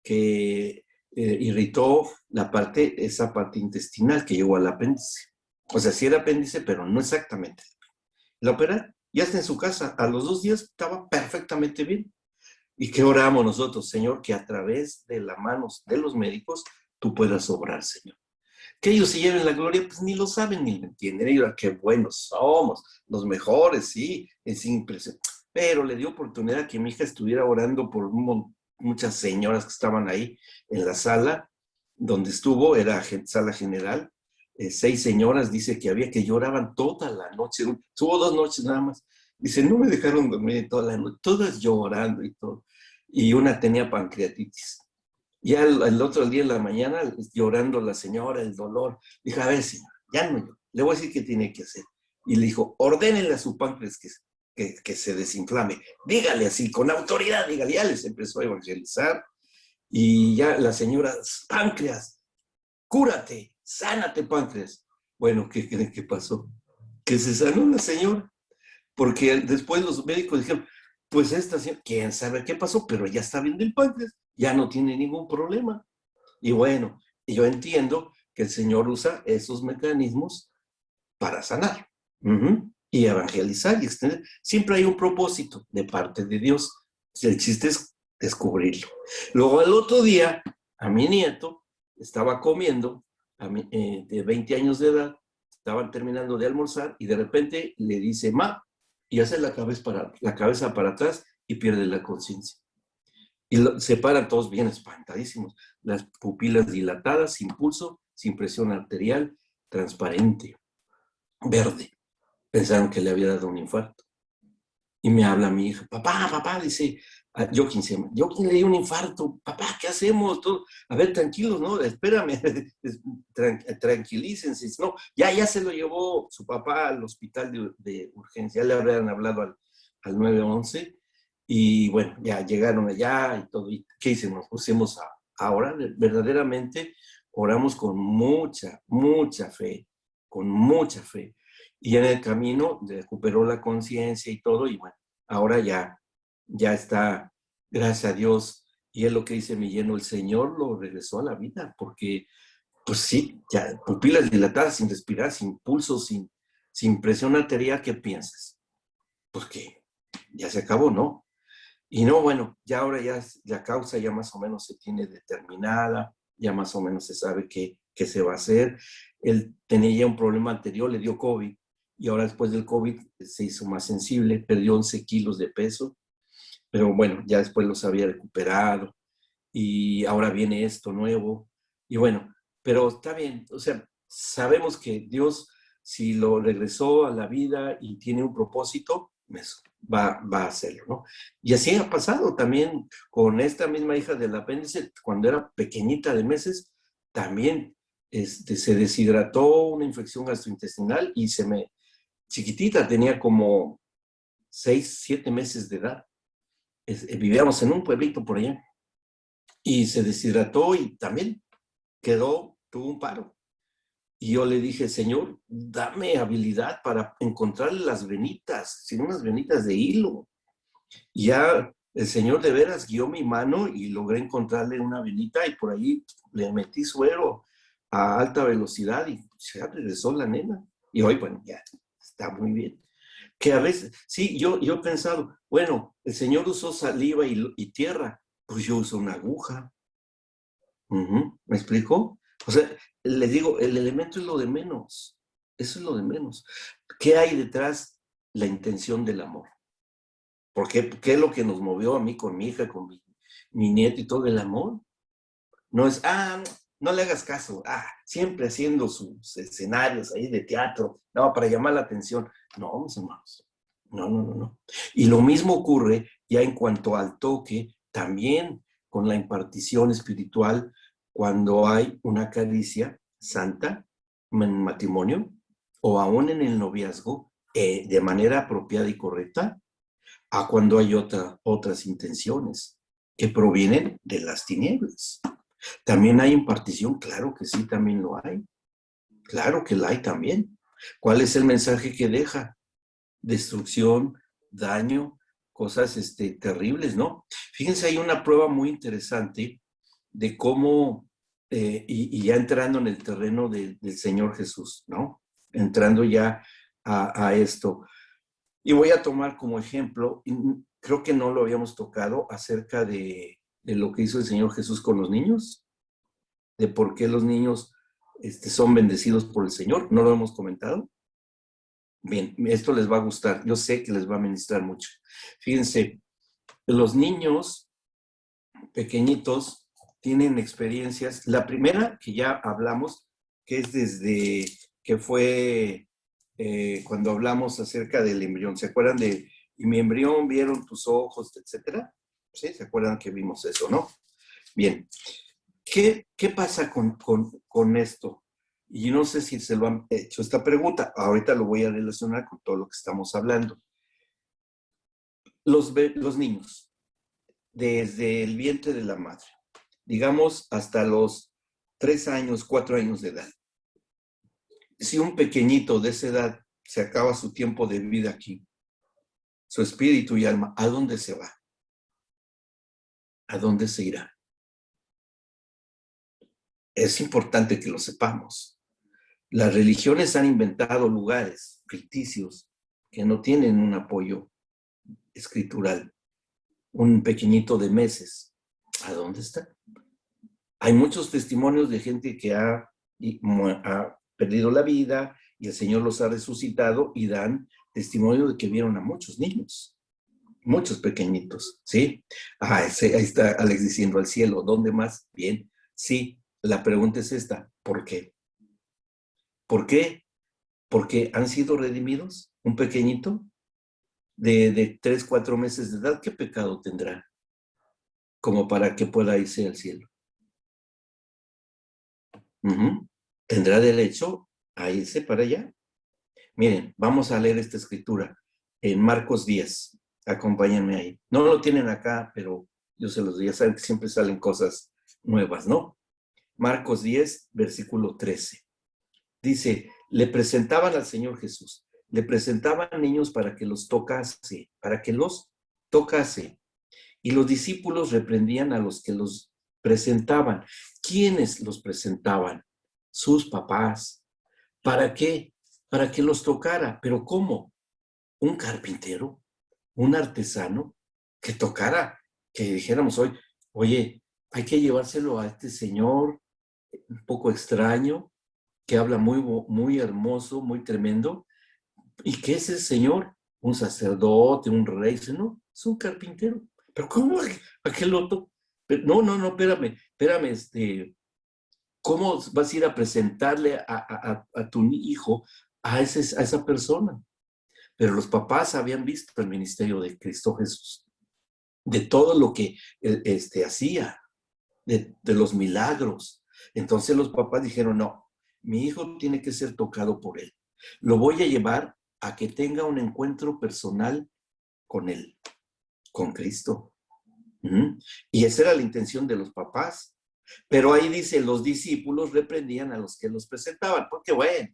que irritó esa parte intestinal que llegó al apéndice. O sea, sí era apéndice, pero no exactamente. La operaron, ya está en su casa. A los 2 días estaba perfectamente bien. ¿Y qué oramos nosotros, Señor? Que a través de las manos de los médicos tú puedas obrar, Señor. Que ellos se lleven la gloria, pues ni lo saben ni lo entienden. Ellos, qué buenos somos, los mejores, sí, es impresionante. Pero le dio oportunidad que mi hija estuviera orando por muchas señoras que estaban ahí en la sala donde estuvo, era sala general. 6 señoras, dice que había que lloraban toda la noche. Tuvo 2 noches nada más. Dice, no me dejaron dormir toda la noche, todas llorando y todo. Y una tenía pancreatitis. Ya el otro día en la mañana, llorando la señora, el dolor, dijo, a ver, señor, ya no yo, le voy a decir qué tiene que hacer. Y le dijo, ordénenle a su páncreas que se desinflame. Dígale así, con autoridad, dígale. Ya les empezó a evangelizar. Y ya la señora, páncreas, cúrate, sánate, páncreas. Bueno, ¿qué creen que pasó? Que se sanó la señora, porque después los médicos dijeron, pues esta señora, quién sabe qué pasó, pero ya está bien del páncreas, ya no tiene ningún problema. Y bueno, yo entiendo que el Señor usa esos mecanismos para sanar y evangelizar y extender. Siempre hay un propósito de parte de Dios. El chiste es descubrirlo. Luego el otro día, a mi nieto estaba comiendo, de 20 años de edad, estaban terminando de almorzar y de repente le dice, ma, y hace la cabeza para atrás y pierde la conciencia. Y se paran todos bien espantadísimos, las pupilas dilatadas, sin pulso, sin presión arterial, transparente, verde. Pensaron que le había dado un infarto. Y me habla mi hija, papá, papá, dice, Joaquín se llama, Joaquín le dio un infarto, papá, ¿qué hacemos? Todo, a ver, tranquilos, ¿no? Espérame, tranquilícense. No, ya se lo llevó su papá al hospital de urgencia, le habrían hablado al 911 y bueno, ya llegaron allá y todo. ¿Y qué hicimos? Nos pusimos a orar, verdaderamente oramos con mucha, mucha fe, con mucha fe. Y en el camino recuperó la conciencia y todo, y bueno, ahora ya está, gracias a Dios, y es lo que dice mi lleno, el Señor lo regresó a la vida, porque, pues sí, ya pupilas dilatadas, sin respirar, sin pulso, sin presión arterial, ¿qué piensas? Pues que ya se acabó, ¿no? Y no, bueno, ya ahora ya la causa ya más o menos se tiene determinada, ya más o menos se sabe qué se va a hacer. Él tenía ya un problema anterior, le dio COVID, y ahora después del COVID se hizo más sensible, perdió 11 kilos de peso, pero bueno, ya después los había recuperado, y ahora viene esto nuevo, y bueno, pero está bien, o sea, sabemos que Dios, si lo regresó a la vida y tiene un propósito, eso, va a hacerlo, ¿no? Y así ha pasado también con esta misma hija del apéndice, cuando era pequeñita de meses, también se deshidrató, una infección gastrointestinal y chiquitita, tenía como 6, 7 meses de edad. Vivíamos en un pueblito por allá y se deshidrató y también tuvo un paro. Y yo le dije, Señor, dame habilidad para encontrarle las venitas, sin unas venitas de hilo. Y ya el Señor de veras guió mi mano y logré encontrarle una venita y por ahí le metí suero a alta velocidad y ya regresó la nena. Y hoy, bueno, ya está muy bien. Que a veces, sí, yo he pensado, bueno, el Señor usó saliva y tierra, pues yo uso una aguja. ¿Me explico? O sea, les digo, el elemento es lo de menos. Eso es lo de menos. ¿Qué hay detrás? La intención del amor. ¿Por qué? ¿Qué es lo que nos movió a mí con mi hija, con mi nieto y todo el amor. No es, no le hagas caso, siempre haciendo sus escenarios ahí de teatro, no, para llamar la atención. No, mis hermanos, no. Y lo mismo ocurre ya en cuanto al toque, también con la impartición espiritual, cuando hay una caricia santa en matrimonio o aún en el noviazgo, de manera apropiada y correcta, a cuando hay otras intenciones que provienen de las tinieblas. ¿También hay impartición? Claro que sí, también lo hay. Claro que la hay también. ¿Cuál es el mensaje que deja? Destrucción, daño, cosas terribles, ¿no? Fíjense, hay una prueba muy interesante de cómo, y ya entrando en el terreno del Señor Jesús, ¿no? Entrando ya a esto. Y voy a tomar como ejemplo, creo que no lo habíamos tocado, acerca de lo que hizo el Señor Jesús con los niños, de por qué los niños son bendecidos por el Señor. ¿No lo hemos comentado? Bien, esto les va a gustar. Yo sé que les va a ministrar mucho. Fíjense, los niños pequeñitos tienen experiencias. La primera que ya hablamos, que es desde que fue cuando hablamos acerca del embrión. ¿Se acuerdan de, y mi embrión vieron tus ojos, etcétera? ¿Sí? ¿Se acuerdan que vimos eso, no? Bien. ¿Qué pasa con esto? Y no sé si se lo han hecho esta pregunta. Ahorita lo voy a relacionar con todo lo que estamos hablando. Los niños, desde el vientre de la madre, digamos hasta los 3 años, 4 años de edad. Si un pequeñito de esa edad se acaba su tiempo de vida aquí, su espíritu y alma, ¿a dónde se va? ¿A dónde se irá? Es importante que lo sepamos. Las religiones han inventado lugares ficticios que no tienen un apoyo escritural. Un pequeñito de meses, ¿a dónde está? Hay muchos testimonios de gente que ha perdido la vida y el Señor los ha resucitado y dan testimonio de que vieron a muchos niños, muchos pequeñitos, ¿sí? Ahí está Alex diciendo al cielo, ¿dónde más? Bien, sí, la pregunta es esta, ¿por qué? ¿Por qué? Porque han sido redimidos, un pequeñito de 3, 4 meses de edad, ¿qué pecado tendrá? Como para que pueda irse al cielo. ¿Tendrá derecho a irse para allá? Miren, vamos a leer esta escritura en Marcos 10. Acompáñenme ahí. No lo tienen acá, pero yo se los digo, ya saben que siempre salen cosas nuevas, ¿no? Marcos 10, versículo 13. Dice, le presentaban al Señor Jesús, le presentaban niños para que los tocase, Y los discípulos reprendían a los que los presentaban. ¿Quiénes los presentaban? Sus papás. ¿Para qué? Para que los tocara. ¿Pero cómo? ¿Un carpintero? ¿Un artesano? Que tocara, que dijéramos hoy, oye, hay que llevárselo a este señor un poco extraño, que habla muy, muy hermoso, muy tremendo. ¿Y qué es ese señor? Un sacerdote, un rey, ¿no? Es un carpintero. ¿Pero cómo? ¿Aquel otro? No, espérame, ¿cómo vas a ir a presentarle a tu hijo a esa persona? Pero los papás habían visto el ministerio de Cristo Jesús, de todo lo que hacía, de los milagros. Entonces los papás dijeron, no, mi hijo tiene que ser tocado por él. Lo voy a llevar a que tenga un encuentro personal con él, con Cristo. Y esa era la intención de los papás. Pero ahí dice, los discípulos reprendían a los que los presentaban, porque bueno,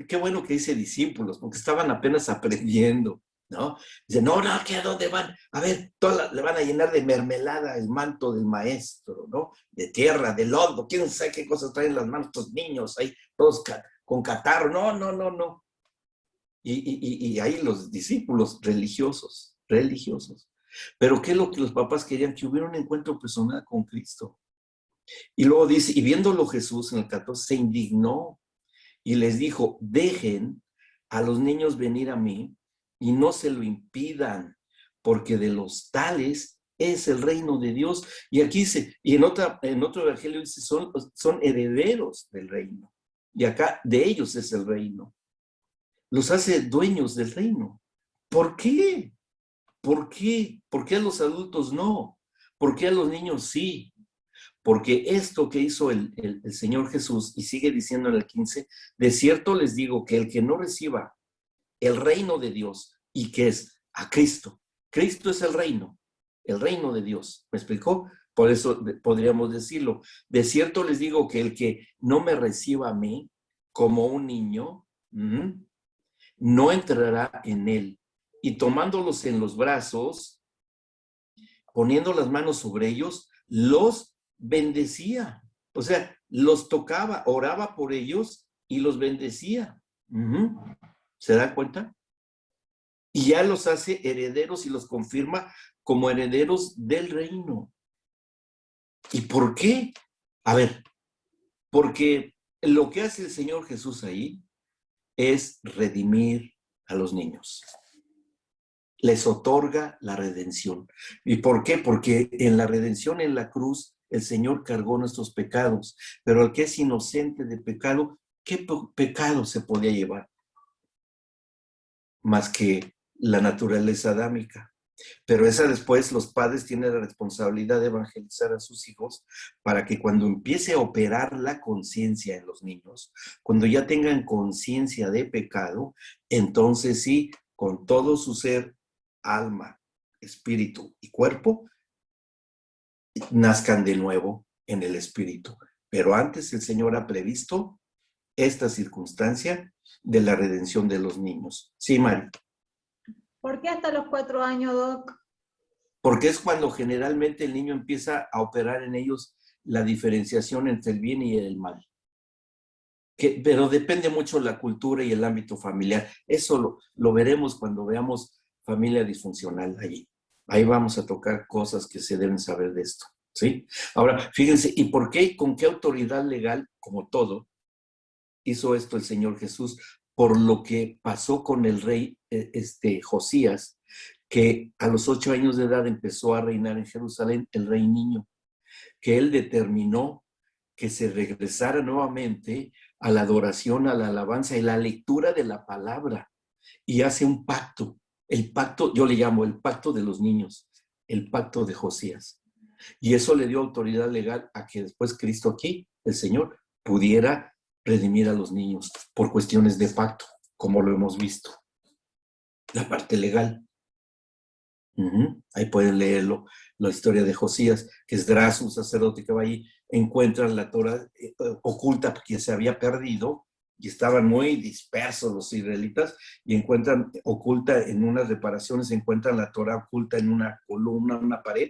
qué bueno que dice discípulos, porque estaban apenas aprendiendo, ¿no? Dice, no, ¿que a dónde van? A ver, le van a llenar de mermelada el manto del maestro, ¿no? De tierra, de lodo, quién sabe qué cosas traen las manos estos niños ahí, todos con catarro, no. Y ahí los discípulos religiosos. Pero ¿qué es lo que los papás querían? Que hubiera un encuentro personal con Cristo. Y luego dice, y viéndolo Jesús en el 14, se indignó y les dijo, dejen a los niños venir a mí y no se lo impidan, porque de los tales es el reino de Dios. Y aquí dice, y en otro evangelio dice, son herederos del reino. Y acá de ellos es el reino. Los hace dueños del reino. ¿Por qué? ¿Por qué? ¿Por qué a los adultos no? ¿Por qué a los niños sí? Porque esto que hizo el Señor Jesús, y sigue diciendo en el 15, de cierto les digo que el que no reciba el reino de Dios, y que es a Cristo, Cristo es el reino de Dios, ¿me explicó? Por eso podríamos decirlo, de cierto les digo que el que no me reciba a mí como un niño, no entrará en él. Y tomándolos en los brazos, poniendo las manos sobre ellos, los bendecía. O sea, los tocaba, oraba por ellos y los bendecía. ¿Se da cuenta? Y ya los hace herederos y los confirma como herederos del reino. ¿Y por qué? A ver, porque lo que hace el Señor Jesús ahí es redimir a los niños. Les otorga la redención. ¿Y por qué? Porque en la redención, en la cruz, el Señor cargó nuestros pecados. Pero el que es inocente de pecado, ¿qué pecado se podía llevar? Más que la naturaleza adámica. Pero esa después los padres tienen la responsabilidad de evangelizar a sus hijos para que cuando empiece a operar la conciencia en los niños, cuando ya tengan conciencia de pecado, entonces sí, con todo su ser, alma, espíritu y cuerpo, nazcan de nuevo en el espíritu. Pero antes el Señor ha previsto esta circunstancia de la redención de los niños. Sí, Mari. ¿Por qué hasta los 4 años, Doc? Porque es cuando generalmente el niño empieza a operar en ellos la diferenciación entre el bien y el mal. Pero depende mucho la cultura y el ámbito familiar. Eso lo veremos cuando veamos familia disfuncional allí. Ahí vamos a tocar cosas que se deben saber de esto, ¿sí? Ahora, fíjense, ¿y por qué y con qué autoridad legal, como todo, hizo esto el Señor Jesús? Por lo que pasó con el rey Josías, que a los 8 años de edad empezó a reinar en Jerusalén, el rey niño, que él determinó que se regresara nuevamente a la adoración, a la alabanza y la lectura de la palabra, y hace un pacto, el pacto, yo le llamo el pacto de los niños, el pacto de Josías. Y eso le dio autoridad legal a que después Cristo aquí, el Señor, pudiera redimir a los niños por cuestiones de pacto, como lo hemos visto. La parte legal. Ahí pueden leerlo, la historia de Josías, que es Esdras, un sacerdote que va ahí, encuentra la Torah oculta que se había perdido y estaban muy dispersos los israelitas y encuentran oculta en unas reparaciones, encuentran la Torah oculta en una columna, una pared,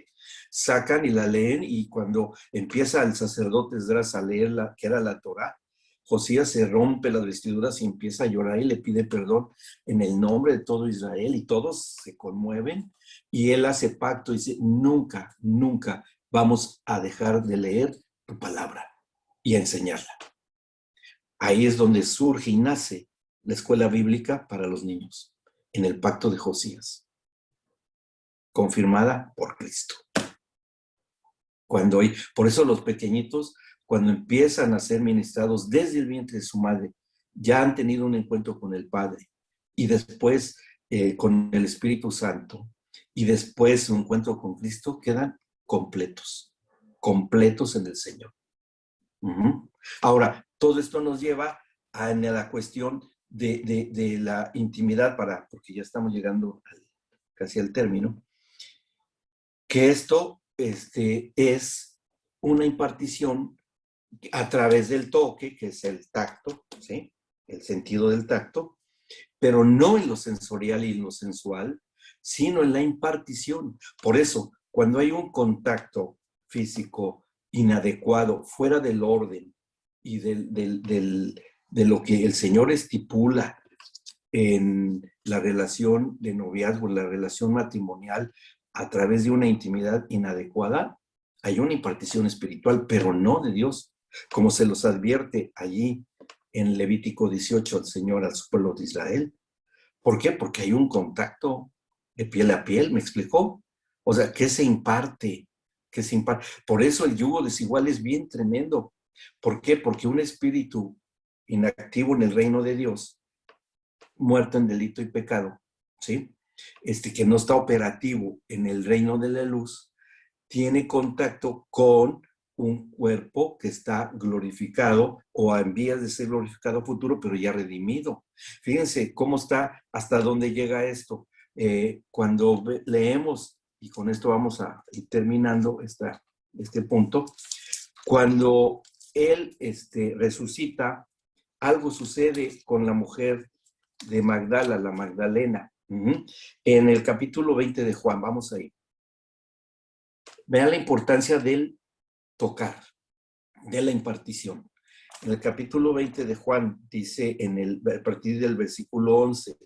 sacan y la leen y cuando empieza el sacerdote Esdras a leer que era la Torah, Josías se rompe las vestiduras y empieza a llorar y le pide perdón en el nombre de todo Israel y todos se conmueven y él hace pacto y dice, nunca, nunca vamos a dejar de leer tu palabra y a enseñarla. Ahí es donde surge y nace la escuela bíblica para los niños, en el pacto de Josías, confirmada por Cristo. Por eso los pequeñitos, cuando empiezan a ser ministrados desde el vientre de su madre, ya han tenido un encuentro con el Padre y después con el Espíritu Santo y después un encuentro con Cristo, quedan completos en el Señor. Ahora, todo esto nos lleva a la cuestión de la intimidad, porque ya estamos llegando casi al término, que esto es una impartición a través del toque, que es el tacto, ¿sí? El sentido del tacto, pero no en lo sensorial y en lo sensual, sino en la impartición. Por eso, cuando hay un contacto físico inadecuado, fuera del orden y de lo que el Señor estipula en la relación de noviazgo, en la relación matrimonial, a través de una intimidad inadecuada, hay una impartición espiritual, pero no de Dios, como se los advierte allí en Levítico 18 el Señor al pueblo de Israel. ¿Por qué? Porque hay un contacto de piel a piel, ¿me explicó? O sea, ¿qué se imparte? ¿Qué se imparte? Por eso el yugo desigual es bien tremendo. ¿Por qué? Porque un espíritu inactivo en el reino de Dios, muerto en delito y pecado, ¿sí? Que no está operativo en el reino de la luz, tiene contacto con un cuerpo que está glorificado o en vías de ser glorificado futuro, pero ya redimido. Fíjense cómo está, hasta dónde llega esto. Cuando leemos, y con esto vamos a ir terminando este punto, cuando él resucita, algo sucede con la mujer de Magdala, la Magdalena. En el capítulo 20 de Juan, vamos ahí. Vean la importancia del tocar, de la impartición. En el capítulo 20 de Juan dice, a partir del versículo 11,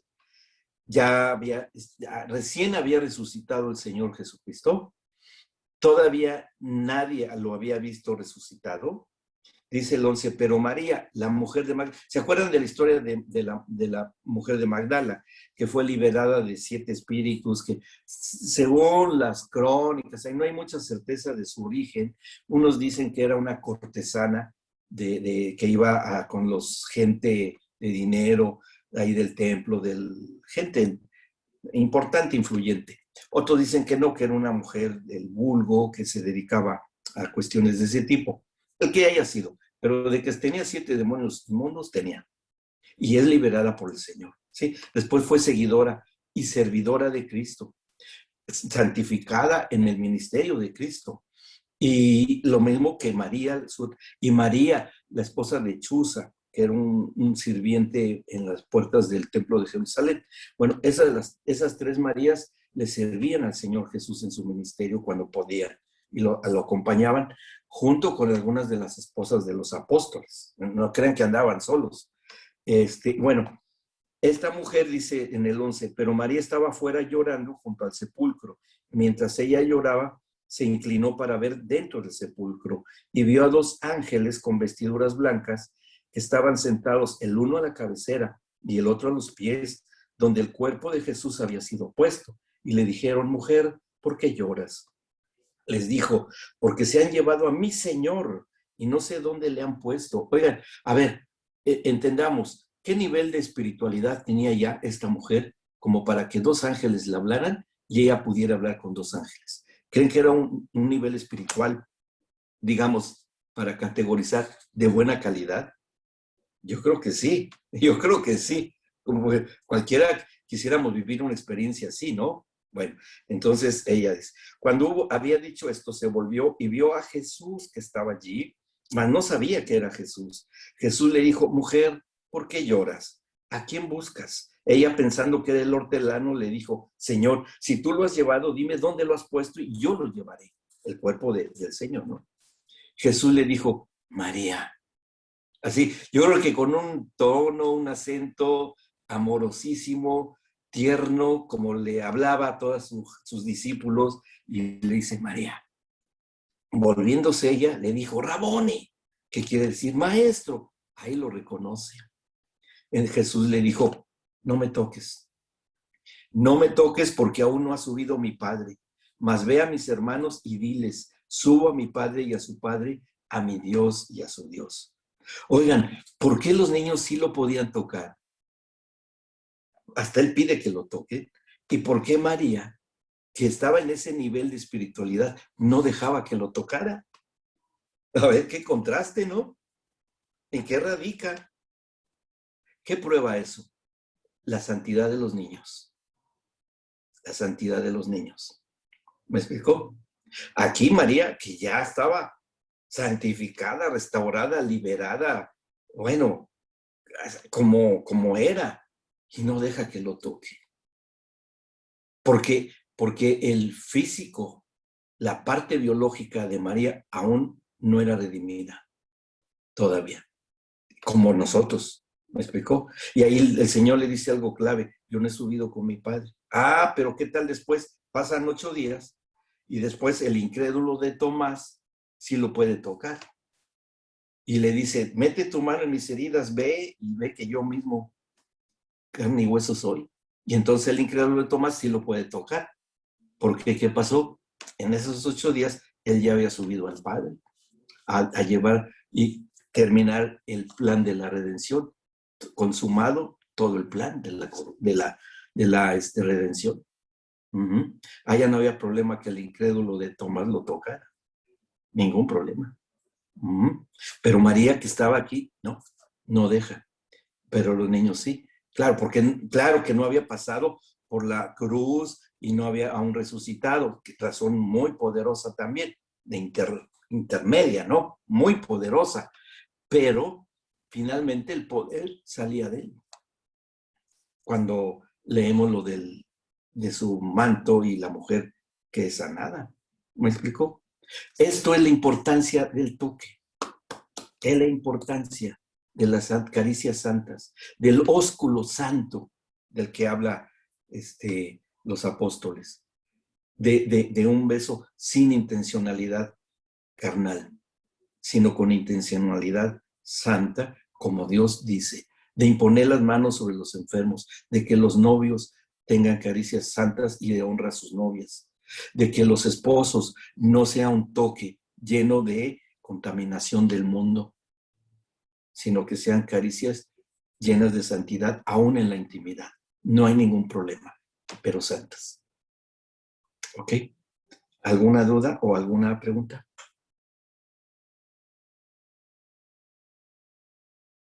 recién había resucitado el Señor Jesucristo, todavía nadie lo había visto resucitado. Dice el 11, pero María, la mujer de Magdala, ¿se acuerdan de la historia de la mujer de Magdala, que fue liberada de 7 espíritus, que según las crónicas, no hay mucha certeza de su origen? Unos dicen que era una cortesana que iba con los gente de dinero, ahí del templo, gente importante, influyente. Otros dicen que no, que era una mujer del vulgo, que se dedicaba a cuestiones de ese tipo. El que haya sido, pero de que tenía 7 demonios inmundos, tenía. Y es liberada por el Señor, ¿sí? Después fue seguidora y servidora de Cristo, santificada en el ministerio de Cristo. Y lo mismo que María, y María, la esposa de Chuza, que era un sirviente en las puertas del templo de Jerusalén. Bueno, esas 3 Marías le servían al Señor Jesús en su ministerio cuando podían, y lo acompañaban junto con algunas de las esposas de los apóstoles. No crean que andaban solos. Bueno, esta mujer dice en el 11, pero María estaba afuera llorando junto al sepulcro. Mientras ella lloraba, se inclinó para ver dentro del sepulcro y vio a 2 ángeles con vestiduras blancas que estaban sentados, el uno a la cabecera y el otro a los pies, donde el cuerpo de Jesús había sido puesto. Y le dijeron, mujer, ¿por qué lloras? Les dijo, porque se han llevado a mi Señor y no sé dónde le han puesto. Oigan, a ver, entendamos, ¿qué nivel de espiritualidad tenía ya esta mujer como para que 2 ángeles le hablaran y ella pudiera hablar con 2 ángeles? ¿Creen que era un nivel espiritual, digamos, para categorizar de buena calidad? Yo creo que sí, yo creo que sí. Como cualquiera quisiéramos vivir una experiencia así, ¿no? Bueno, entonces ella dice, cuando había dicho esto, se volvió y vio a Jesús que estaba allí, mas no sabía que era Jesús. Jesús le dijo, mujer, ¿por qué lloras? ¿A quién buscas? Ella, pensando que era el hortelano, le dijo, Señor, si tú lo has llevado, dime dónde lo has puesto y yo lo llevaré. El cuerpo del Señor, ¿no? Jesús le dijo, María. Así, yo creo que con un tono, un acento amorosísimo, tierno, como le hablaba a todos sus discípulos, y le dice, María. Volviéndose ella, le dijo, Raboni, que quiere decir maestro. Ahí lo reconoce. Jesús le dijo, no me toques. No me toques porque aún no ha subido mi Padre. Mas ve a mis hermanos y diles, subo a mi Padre y a su Padre, a mi Dios y a su Dios. Oigan, ¿por qué los niños sí lo podían tocar? Hasta él pide que lo toque. ¿Y por qué María, que estaba en ese nivel de espiritualidad, no dejaba que lo tocara? A ver, qué contraste, ¿no? ¿En qué radica? ¿Qué prueba eso? La santidad de los niños. La santidad de los niños. ¿Me explicó? Aquí María, que ya estaba santificada, restaurada, liberada, bueno, como era, y no deja que lo toque. Porque el físico, la parte biológica de María aún no era redimida todavía, como nosotros. ¿Me explicó? Y ahí el Señor le dice algo clave, yo no he subido con mi Padre. Ah, pero ¿qué tal después? Pasan 8 días y después el incrédulo de Tomás sí lo puede tocar. Y le dice, mete tu mano en mis heridas, ve y ve que yo mismo carne y hueso soy. Y entonces el incrédulo de Tomás sí lo puede tocar. Porque, ¿qué pasó? En esos 8 días, él ya había subido al Padre a llevar y terminar el plan de la redención, consumado todo el plan de la redención. Allá no había problema que el incrédulo de Tomás lo tocara, ningún problema. Pero María, que estaba aquí, no deja, pero los niños sí. Claro, porque claro que no había pasado por la cruz y no había aún resucitado, que razón muy poderosa también, de intermedia, ¿no? Muy poderosa, pero finalmente el poder salía de él. Cuando leemos lo de su manto y la mujer que es sanada. ¿Me explico? Esto es la importancia del toque, es la importancia de las caricias santas, del ósculo santo del que habla los apóstoles, de un beso sin intencionalidad carnal, sino con intencionalidad santa, como Dios dice, de imponer las manos sobre los enfermos, de que los novios tengan caricias santas y de honra a sus novias, de que los esposos no sea un toque lleno de contaminación del mundo, sino que sean caricias llenas de santidad, aún en la intimidad. No hay ningún problema, pero santas. ¿Ok? ¿Alguna duda o alguna pregunta?